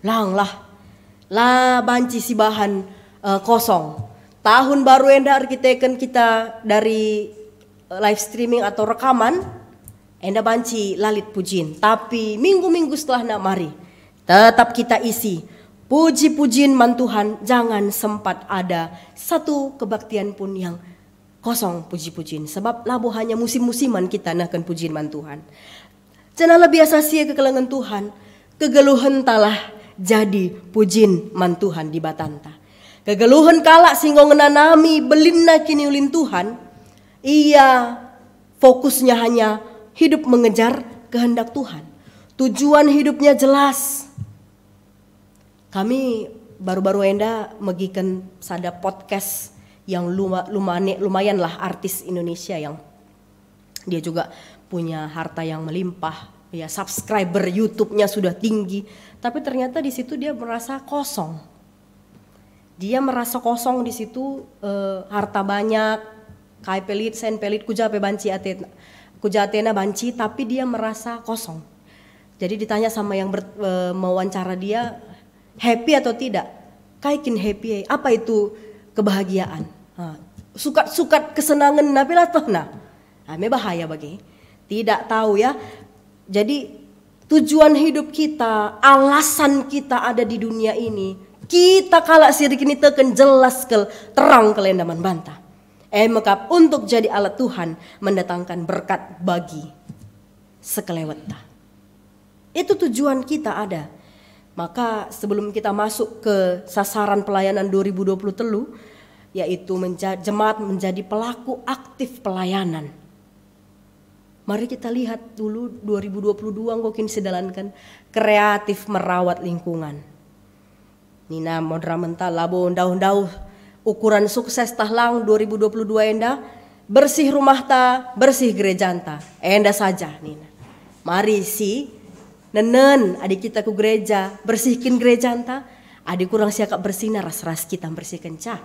Lah banci si bahan kosong. Tahun baru enda arkiteken kita dari live streaming atau rekaman, enda banci lalit pujin. Tapi minggu-minggu setelah mari, tetap kita isi puji-pujian man Tuhan. Jangan sempat ada satu kebaktian pun yang kosong puji-pujian. Sebab labo hanya musim-musiman kita nakan pujian man Tuhan. Janganlah biasa sia kekelangan Tuhan, kegeluhan talah jadi pujin man Tuhan di batanta. Kegeluhan kalak singgo ngenanami belinna kini ulin Tuhan, ia fokusnya hanya hidup mengejar kehendak Tuhan. Tujuan hidupnya jelas. Kami baru-baru enda megikan sada podcast yang lumayan lah artis Indonesia yang dia juga punya harta yang melimpah, ya subscriber YouTube-nya sudah tinggi, tapi ternyata di situ dia merasa kosong. Dia merasa kosong di situ, harta banyak, kai pelit, sen pelit, kujape banci atena, kujatena banci, tapi dia merasa kosong. Jadi ditanya sama yang mewawancara dia, happy atau tidak? Kaikin happy, apa itu kebahagiaan? Sukat kesenangan napilah toh nah. Me bahaya bagi. Tidak tahu ya. Jadi tujuan hidup kita, alasan kita ada di dunia ini, kita kalak sirik ini teken jelas terang kelendaman bantah. Maka untuk jadi alat Tuhan mendatangkan berkat bagi sekelewat. Itu tujuan kita ada. Maka sebelum kita masuk ke sasaran pelayanan 2023, yaitu jemaat menjadi pelaku aktif pelayanan. Mari kita lihat dulu 2022 ngokin sedalankan kreatif merawat lingkungan. Nina modra mental labo daun-daun ukuran sukses tahlang 2022 enda bersih rumah ta, bersih gereja ta. Enda saja Nina. Mari si nenen adik kita ke gereja, bersihkin gereja ta. Adik kurang siakak bersihna ras-ras kita bersihkan cah.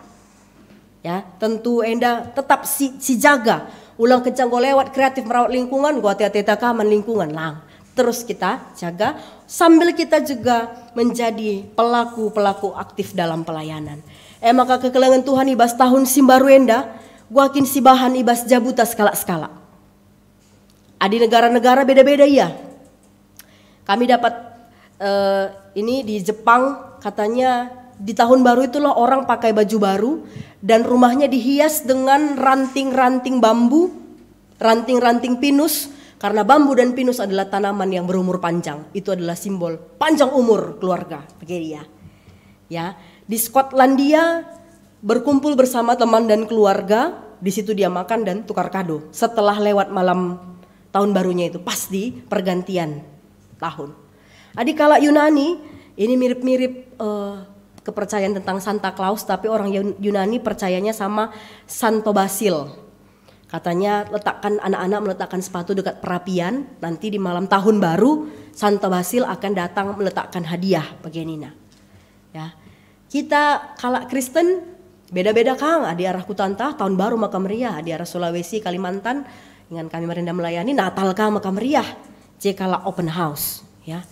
Ya, tentu enda tetap si jaga. Ulang kencang go lewat kreatif merawat lingkungan, gua hati-hati takaman lingkungan lang. Terus kita jaga sambil kita juga menjadi pelaku aktif dalam pelayanan. Maka kekelengan Tuhan ibas tahun simbaru enda, gua akin si bahan ibas jabuta skala-skala. Adi negara-negara beda-beda ya. Kami dapat ini di Jepang katanya di tahun baru itulah orang pakai baju baru dan rumahnya dihias dengan ranting-ranting bambu, ranting-ranting pinus, karena bambu dan pinus adalah tanaman yang berumur panjang. Itu adalah simbol panjang umur keluarga. Begitu ya. Ya, di Skotlandia berkumpul bersama teman dan keluarga, di situ dia makan dan tukar kado. Setelah lewat malam tahun barunya itu pas di pergantian tahun. Adikala Yunani ini mirip-mirip kepercayaan tentang Santa Claus, tapi orang Yunani percayanya sama Santo Basil. Katanya anak-anak meletakkan sepatu dekat perapian, nanti di malam tahun baru Santo Basil akan datang meletakkan hadiah bagi Nina. Ya. Kita kalau Kristen beda-beda Kang, di arah Kutanta tahun baru maka meriah, di arah Sulawesi, Kalimantan dengan kami merendah melayani Natal Kang maka meriah. Jekala open house, ya.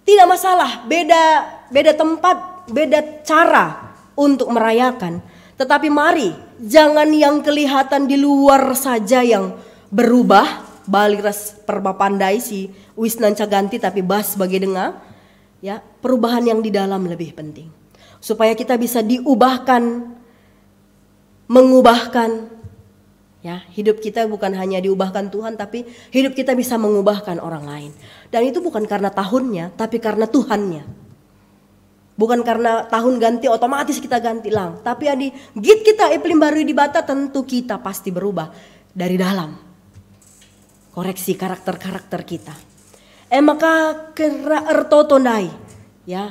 Tidak masalah, beda tempat, beda cara untuk merayakan. Tetapi mari, jangan yang kelihatan di luar saja yang berubah. Baliras perbapandai si wisnan caganti tapi bas sebagai dengar. Ya, perubahan yang di dalam lebih penting. Supaya kita bisa diubahkan, mengubahkan. Ya, hidup kita bukan hanya diubahkan Tuhan, tapi hidup kita bisa mengubahkan orang lain. Dan itu bukan karena tahunnya, tapi karena Tuhannya. Bukan karena tahun ganti otomatis kita ganti lang, tapi adi git kita iklim baru di bata tentu kita pasti berubah dari dalam. Koreksi karakter-karakter kita. Maka kera ertotondai, ya.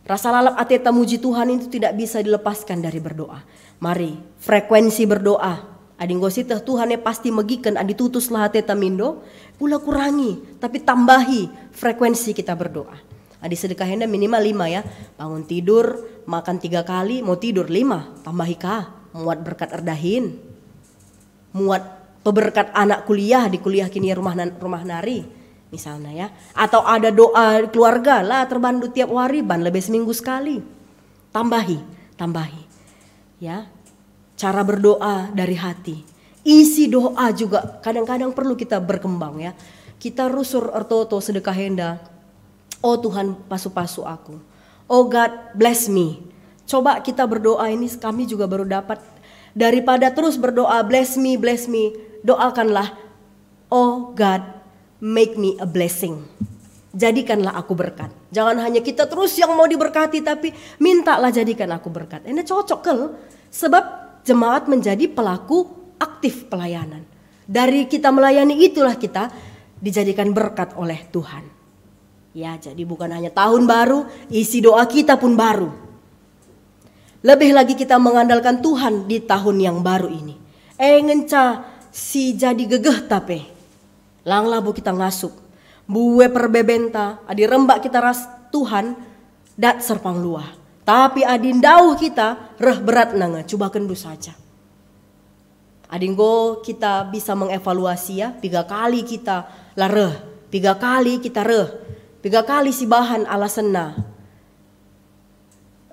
Rasa lalap ateta muji Tuhan itu tidak bisa dilepaskan dari berdoa. Mari frekuensi berdoa. Adinggosi teh Tuhan pasti megikan adi tutuslah ateta mindo, pula kurangi tapi tambahi frekuensi kita berdoa. Adi sedekahnya minimal 5 ya. Bangun tidur, makan 3 kali, mau tidur 5, tambahi kah? Muat berkat erdahin. Muat peberkat anak kuliah di kuliah kini rumah nari misalnya ya. Atau ada doa keluarga lah terbantu tiap hari ban lebih seminggu sekali. Tambahi. Ya. Cara berdoa dari hati. Isi doa juga kadang-kadang perlu kita berkembang ya. Kita rusur ertoto sedekah henda. Oh Tuhan pasu-pasu aku. Oh God bless me. Coba kita berdoa ini kami juga baru dapat. Daripada terus berdoa bless me. Doakanlah. Oh God make me a blessing. Jadikanlah aku berkat. Jangan hanya kita terus yang mau diberkati tapi mintalah jadikan aku berkat. Ini cocok kel. Sebab jemaat menjadi pelaku aktif pelayanan. Dari kita melayani itulah kita dijadikan berkat oleh Tuhan. Ya, jadi bukan hanya tahun baru, isi doa kita pun baru. Lebih lagi kita mengandalkan Tuhan di tahun yang baru ini. Ngenca si jadi gegeh tapi lang labu kita ngasup. Bue perbebenta, adi rembak kita ras Tuhan, dat serpang luah. Tapi adi ndauh kita, reh berat nanga, coba kendu saja. Adinggo kita bisa mengevaluasi ya, 3 kali kita lareh, 3 kali kita reh, 3 kali si bahan alasanna.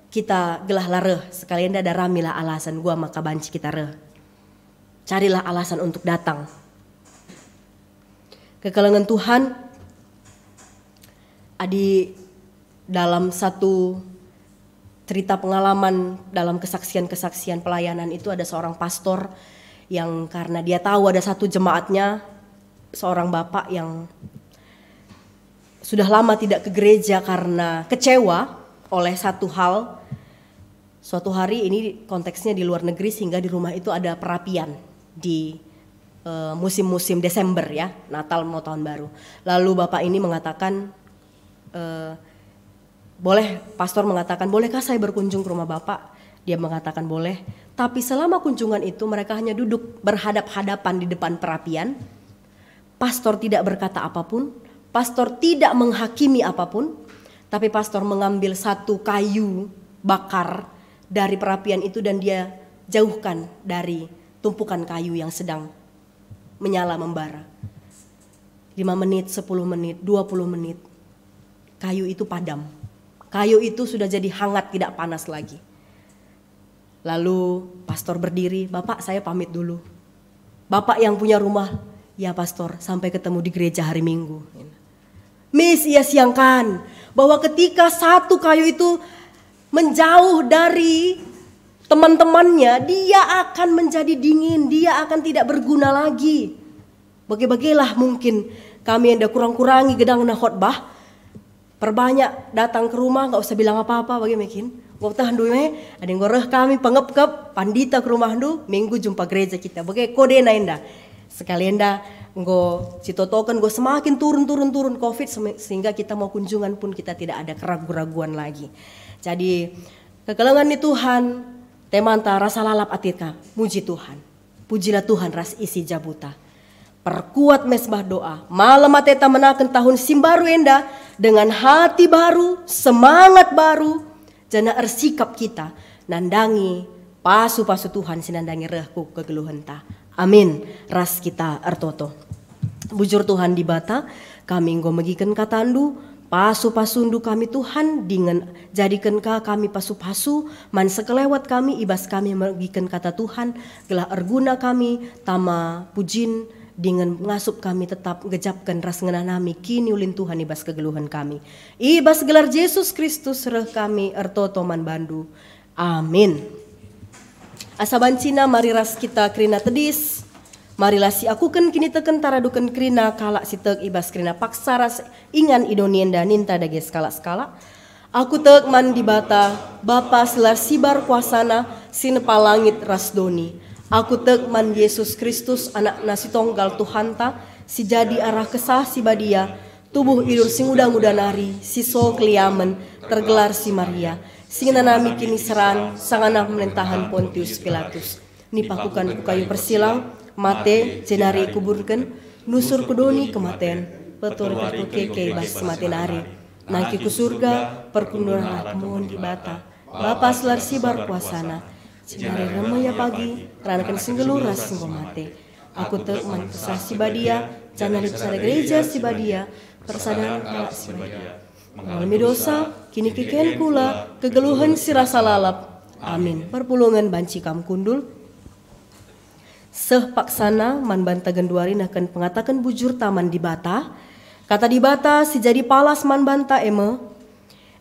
Kita gelah lareh, sekalian ada ramilah alasan gua maka banci kita reh. Carilah alasan untuk datang. Kekalangan Tuhan, adi dalam satu cerita pengalaman dalam kesaksian-kesaksian pelayanan itu ada seorang pastor yang karena dia tahu ada satu jemaatnya, seorang bapak yang sudah lama tidak ke gereja karena kecewa oleh satu hal. Suatu hari, ini konteksnya di luar negeri, sehingga di rumah itu ada perapian di musim-musim Desember ya, Natal mau tahun baru. Lalu bapak ini mengatakan, pastor mengatakan, bolehkah saya berkunjung ke rumah bapak? Dia mengatakan boleh, tapi selama kunjungan itu mereka hanya duduk berhadap-hadapan di depan perapian. Pastor tidak berkata apapun, pastor tidak menghakimi apapun, tapi pastor mengambil satu kayu bakar dari perapian itu dan dia jauhkan dari tumpukan kayu yang sedang menyala membara. 5 menit, 10 menit, 20 menit, kayu itu padam. Kayu itu sudah jadi hangat, tidak panas lagi. Lalu pastor berdiri, Bapak saya pamit dulu. Bapak yang punya rumah, ya pastor, sampai ketemu di gereja hari Minggu. Miss, ia siangkan bahwa ketika satu kayu itu menjauh dari teman-temannya, dia akan menjadi dingin, dia akan tidak berguna lagi. Bagi-bagilah mungkin kami yang dah kurang-kurangi gedang na khotbah, perbanyak datang ke rumah, gak usah bilang apa-apa bagi makin. Gak tahan dulu ada yang goreh kami pengep-kep pandita ke rumah dulu, minggu jumpa gereja kita. Bagi kode nainda. Sekalian dah go citotokan go semakin turun COVID sehingga kita mau kunjungan pun kita tidak ada keraguan-raguan lagi. Jadi kekalangan ni Tuhan, temanta rasa lalap atika, muji Tuhan. Pujilah Tuhan ras isi jabuta. Perkuat mesbah doa, malam ateta menaken tahun simbaru enda dengan hati baru, semangat baru. Jana ersikap kita nandangi pasu-pasu Tuhan sinandangi rehku kegeluhenta. Amin. Ras kita ertoto. Bujur Tuhan di bata, kami nggo megiken katandu, pasu-pasundu kami Tuhan, dengan jadikan kami pasu-pasu, man sekelewat kami, ibas kami megiken kata Tuhan, gelah erguna kami, tama pujin, dengan ngasup kami tetap ngejapkan ras ngenanami kini ulin Tuhan ibas kegeluhan kami. Ibas gelar Yesus Kristus reh kami ertoto man bandu. Amin. Asaban Cina mari ras kita krina tedis. Marilah si akuken kini teken taraduken krina kalak si tek ibas krina paksa ras ingan idonienda ninta dage skala-skala. Aku tek man di bata Bapa selar sibar kuasana sinepa langit ras doni. Aku tek man Yesus Kristus anak nasi tonggal Tuhanta, si jadi arah kesah si badia, tubuh idur sing udah nari, si so kliamen, tergelar si Maria, sing nanami kini seran, sang anak pemerintahan Pontius Pilatus. Nipakukan ku kayu persilang, mate, jenari kuburkan, nusur kudoni kematen, petur keke bas kematen ari, naki ku surga, perkunduran kemuhun di bata, Bapa selar sibar kuasana, Sinari remaya pagi, ranakan singgeluras singgo mate. Aku tek man kesah si badia, janari pesada gereja si badia, persadaran kalak si badia. Mengalami dosa, kini keken kula, kegeluhan si rasa lalap. Amin. Perpulungan banci kam kundul. Seh paksana man banta genduari nakan pengatakan bujur taman di bata. Kata di bata si jadi palas man banta eme.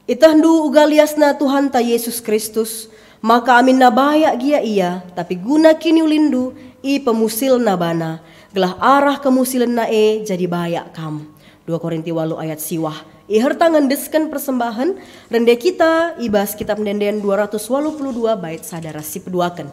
Itahdu ugaliasna Tuhan ta Yesus Kristus. Maka amin nabaya gia ia, tapi guna kini ulindu, i pemusil nabana, gelah arah kemusilan nae jadi bayak kam. 2 Korinti 8 ayat siwah. I herta ngendeskan persembahan, rende kita ibas kitab mendenden 282 bait sadara si peduakan.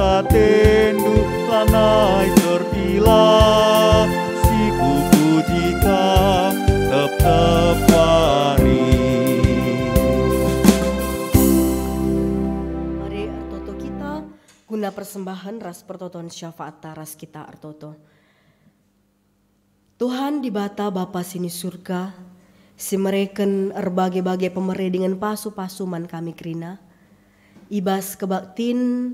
satendu lanai terpila siku pujika tetap wari. Mari artoto kita guna persembahan ras pertoton syafaat ras kita artoto. Tuhan di bata Bapa sini surga, si mereken erbagai-bagai pemere dengan pasu-pasu man kami kerina. Ibas kebaktin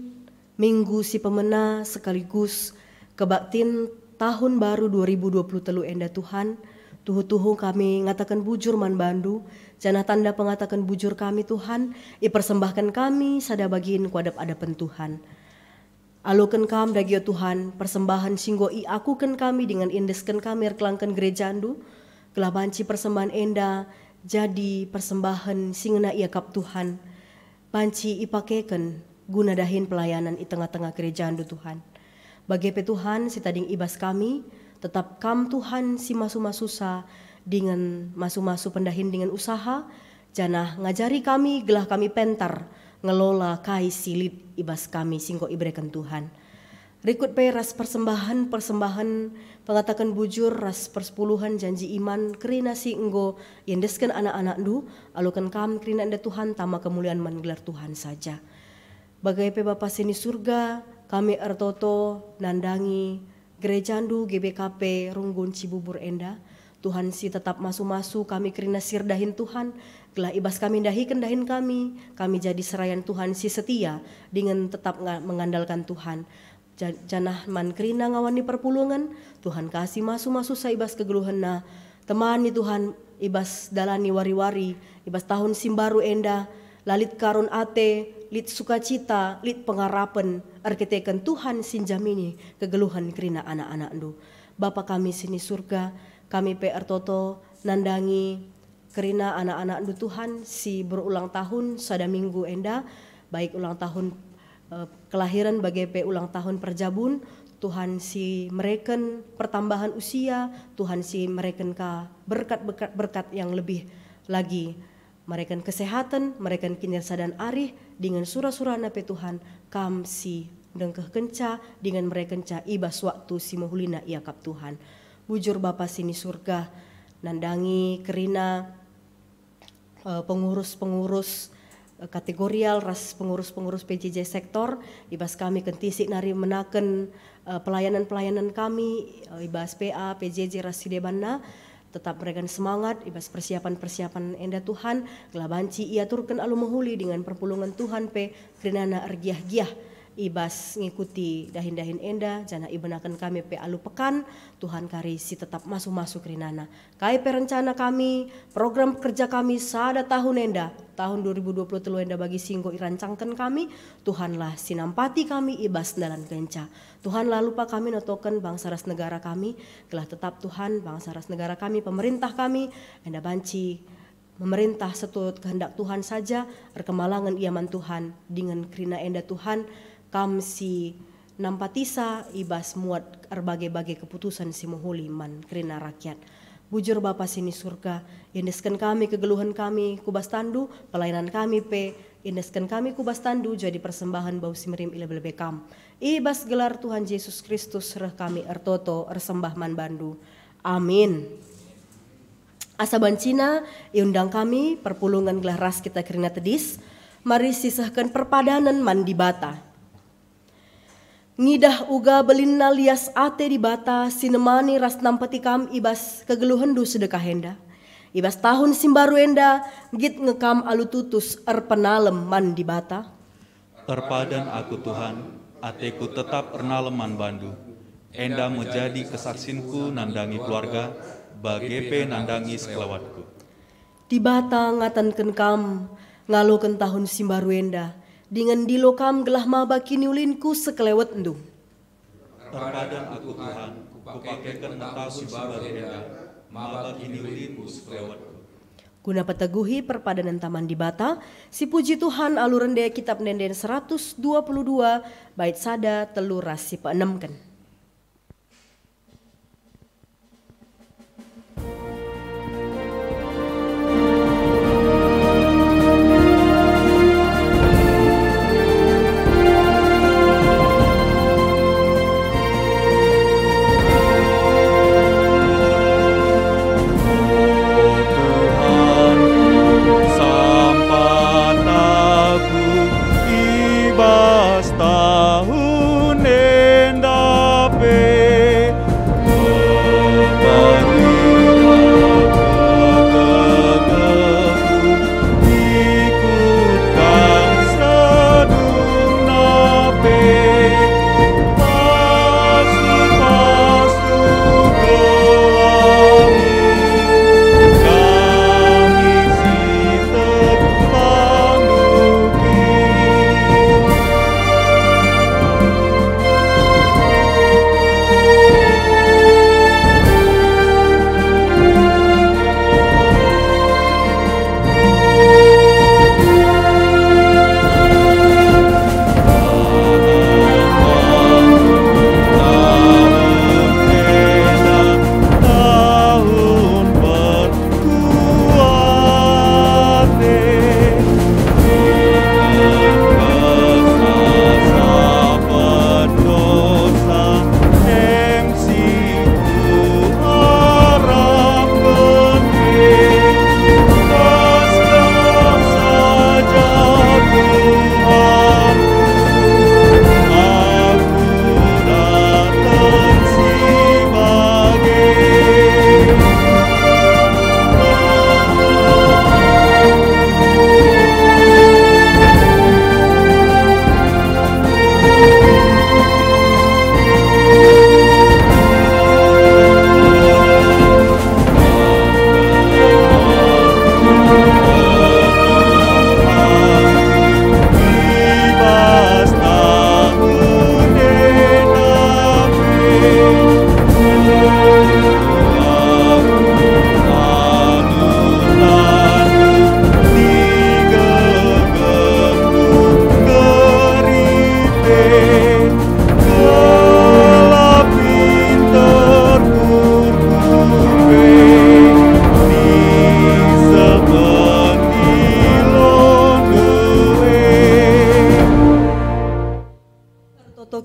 minggu si pemena sekaligus kebaktin tahun baru 2023 enda Tuhan. Tuhu-tuhu kami ngatakan bujur man bandu, janah tanda pengatakan bujur kami Tuhan, ipersembahkan kami sada bagiin kuadap adapan Tuhan. Alukan kami dagio Tuhan, persembahan singgo i akukan kami dengan indeskan kami erkelangkan gereja andu, kelah banci persembahan enda jadi persembahan singena ia kap Tuhan, banci ipakekan guna dahin pelayanan i tengah-tengah gereja andu Tuhan. Bagi Tuhan si tading ibas kami, tetap kam Tuhan si masu-masusa dengan masu-masu pendahin dengan usaha, janah ngajari kami gelah kami pentar, ngelola kai silit ibas kami singko ibrekan Tuhan. Rikut pe ras persembahan pengatakan bujur ras persepuluhan janji iman kerina si enggo yendeskan anak-anak du alukan kam kerina anda Tuhan tama kemuliaan menggelar Tuhan saja. Bagai pe Bapa sini surga kami ertoto nandangi gereja andu GBKP Runggun Cibubur enda. Tuhan si tetap masu-masu kami kerina sirdahin Tuhan, gelah ibas kami dahikan dahin kami jadi serayan Tuhan si setia dengan tetap mengandalkan Tuhan. Janah man kerina ngawani perpulungan, Tuhan kasih masu-masu sa ibas kegeluhan na temani Tuhan ibas dalani wari-wari, ibas tahun simbaru enda, lalit karun ate, lit sukacita, lit pengarapan, arkitekan Tuhan sinjamini kegeluhan kerina anak-anak du. Bapa kami sini surga, kami PR Toto nandangi kerina anak-anak du Tuhan si berulang tahun sada minggu enda, baik ulang tahun kelahiran bagi pe ulang tahun perjabun, Tuhan si mereken pertambahan usia, Tuhan si mereken ka berkat yang lebih lagi, mereken kesehatan, mereken kinerja dan arih dengan surah-surah nape Tuhan kam si dengkeh kenca dengan mereka kenca ibas waktu si mahulina ia kap Tuhan. Bujur Bapa sini surga nandangi kerina pengurus-pengurus kategorial ras pengurus-pengurus PJJ sektor ibas kami kentisik nari menaken pelayanan-pelayanan kami ibas PA PJJ ras sidebana tetap mereka semangat ibas persiapan-persiapan enda Tuhan gelabanci ia turkan alu mahuli dengan perpulungan Tuhan pe kerinana ergiah-giah ibas ngikuti dahin-dahin enda jana ibenakan kami pe alu pekan Tuhan kari si tetap masuk-masuk rinana kai perencana kami program kerja kami sada tahun enda tahun 2023 enda bagi singgo irancangkan kami Tuhanlah sinampati kami ibas dalan kenca Tuhanlah lupa kami notokan bangsa ras negara kami gelah tetap Tuhan bangsa ras negara kami pemerintah kami enda banci memerintah setut kehendak Tuhan saja rekemalangan iaman Tuhan dengan kerina enda Tuhan kam si nampatisa ibas muat erbagai-bagai keputusan si mohuli man kerina rakyat. Bujur Bapa sini surga, indeskan kami kegeluhan kami kubas tandu, pelayanan kami pe, indeskan kami kubas tandu jadi persembahan bau simerim ila bekam. Ibas gelar Tuhan Yesus Kristus reh kami ertoto ersembah man bandu. Amin. Asa bancina iundang kami perpulungan gelar ras kita kerina tedis, mari sisahkan perpadanan man di bata. Ngidah uga belinna lias ate di bata sinemani ras nampati kam ibas kegeluhendu sedekah enda. Ibas tahun simbaru enda git ngekam alu tutus erpenalem man di bata. Terpadan aku Tuhan, ateku tetap ernaleman bandu. Enda menjadi kesaksinku nandangi keluarga, bagepe nandangi sekelawatku. Di bata ngatanken kam ngaloken tahun simbaru enda. Dengan dilokam gelah maba kini ulinku sekelewat endu. Terpadan aku Tuhan, kupakekan tahun simbaru enda, maba kini ulinku sekelewatku. Guna peteguhi perpadanan taman di bata, si puji Tuhan aluran daya kitab nenden 122 bait sada telur ras si peenemken. bebas tahun endah pe.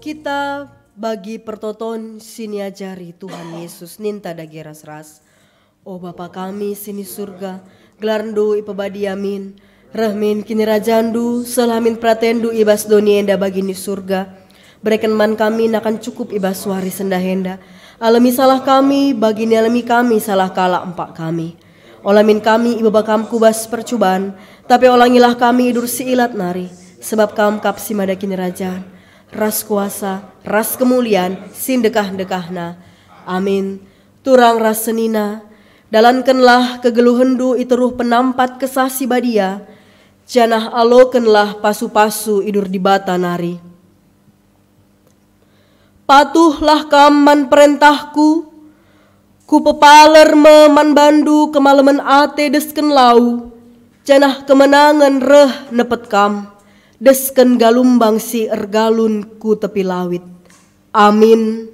Kita bagi pertoton sini ajari Tuhan Yesus ninta dagi ras-ras. Oh Bapa kami sini surga, gelarndu ipabadi amin. Rahmin kini rajandu, selamin pratendu ibas doni enda bagini surga. Berikan man kami nakan cukup ibas wari sendahenda. Alami salah kami, bagini alami kami salah kala empak kami. Olamin kami ibabakam kubas percubaan, tapi olangilah kami idur si ilat nari. Sebab kam kapsi mada kini rajaan. Ras kuasa, ras kemuliaan, sindekah-dekahna. Amin. Turang ras senina, dalankenlah kegeluhendu iteruh penampat kesah si badia. Janah alokenlah pasu-pasu idur di bata nari. Patuhlah kaman perintahku, ku pepaler meman bandu kemalaman ate desken lau. Janah kemenangan reh nepet kam. Desken galumbang si ergalun ku tepi lawit. Amin.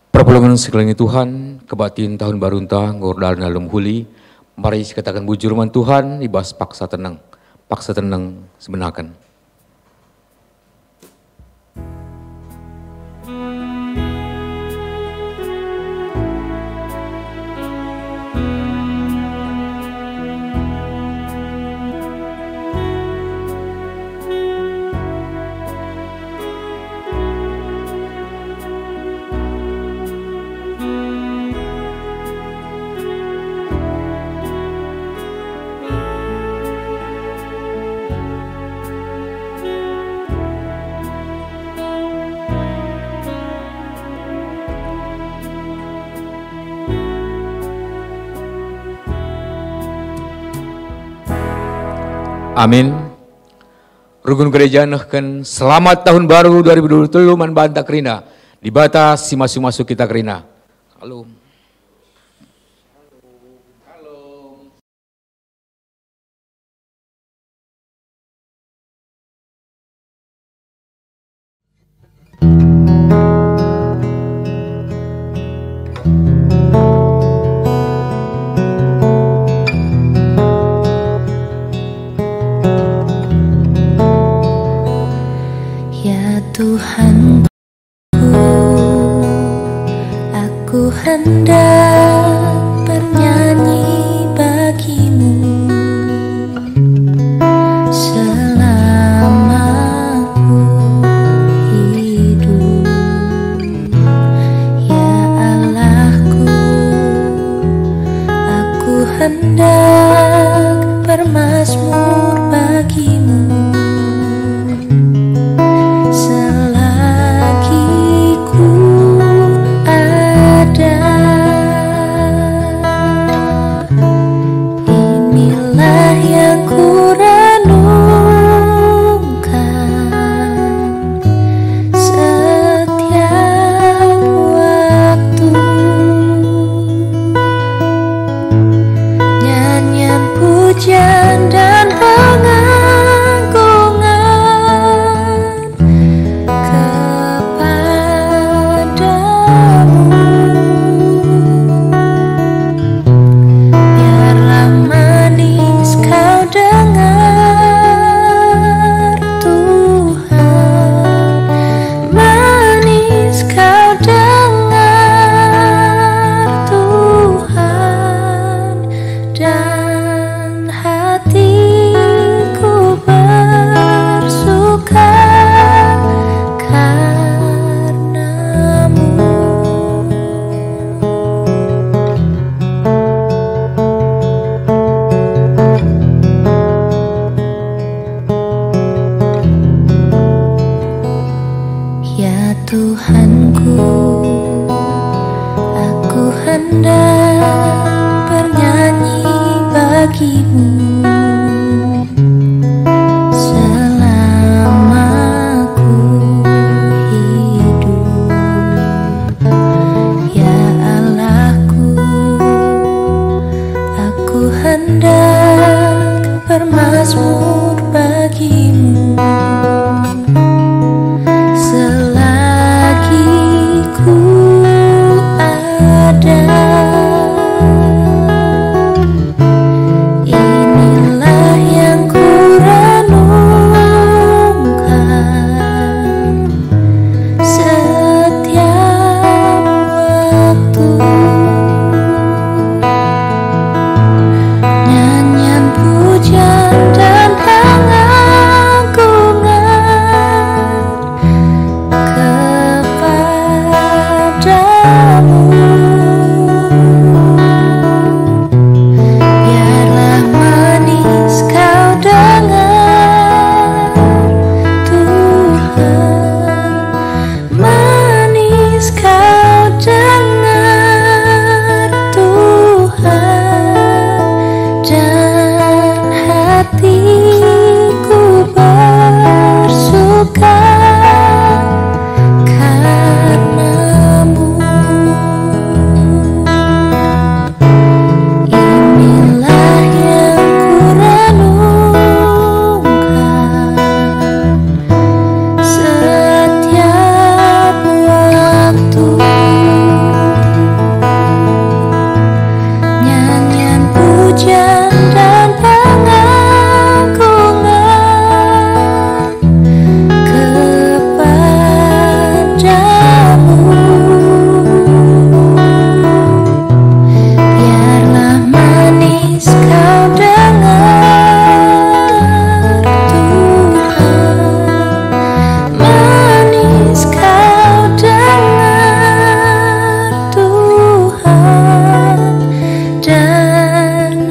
Perpulungan sekeliling Tuhan, kebatin tahun baru entah, ngordal dalam huli, mari katakan bujur man Tuhan, ibas paksa tenang sebenarkan. Amin. Rugun gereja nehken selamat tahun baru 2023 man banta kerina. Di batas si masuk-masuk kita kerina. Halo. Tuhanku, aku hendak bernyanyi bagimu selama ku hidup. Ya Allahku, aku hendak bermazmur bagimu dan pengagungan kepadamu. Biarlah manis kau dengar Tuhan, manis kau dengar Tuhan, dan hatiku bersuka karenamu. Ya Tuhanku, aku hendak bernyanyi bagimu selama ku hidup. Ya Allahku, aku hendak bermazmur bagimu selagi ku ada.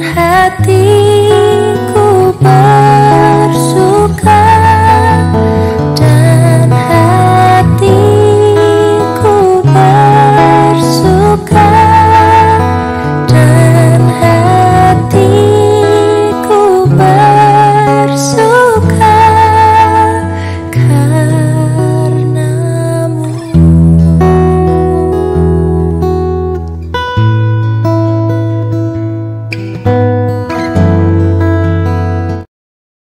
Hati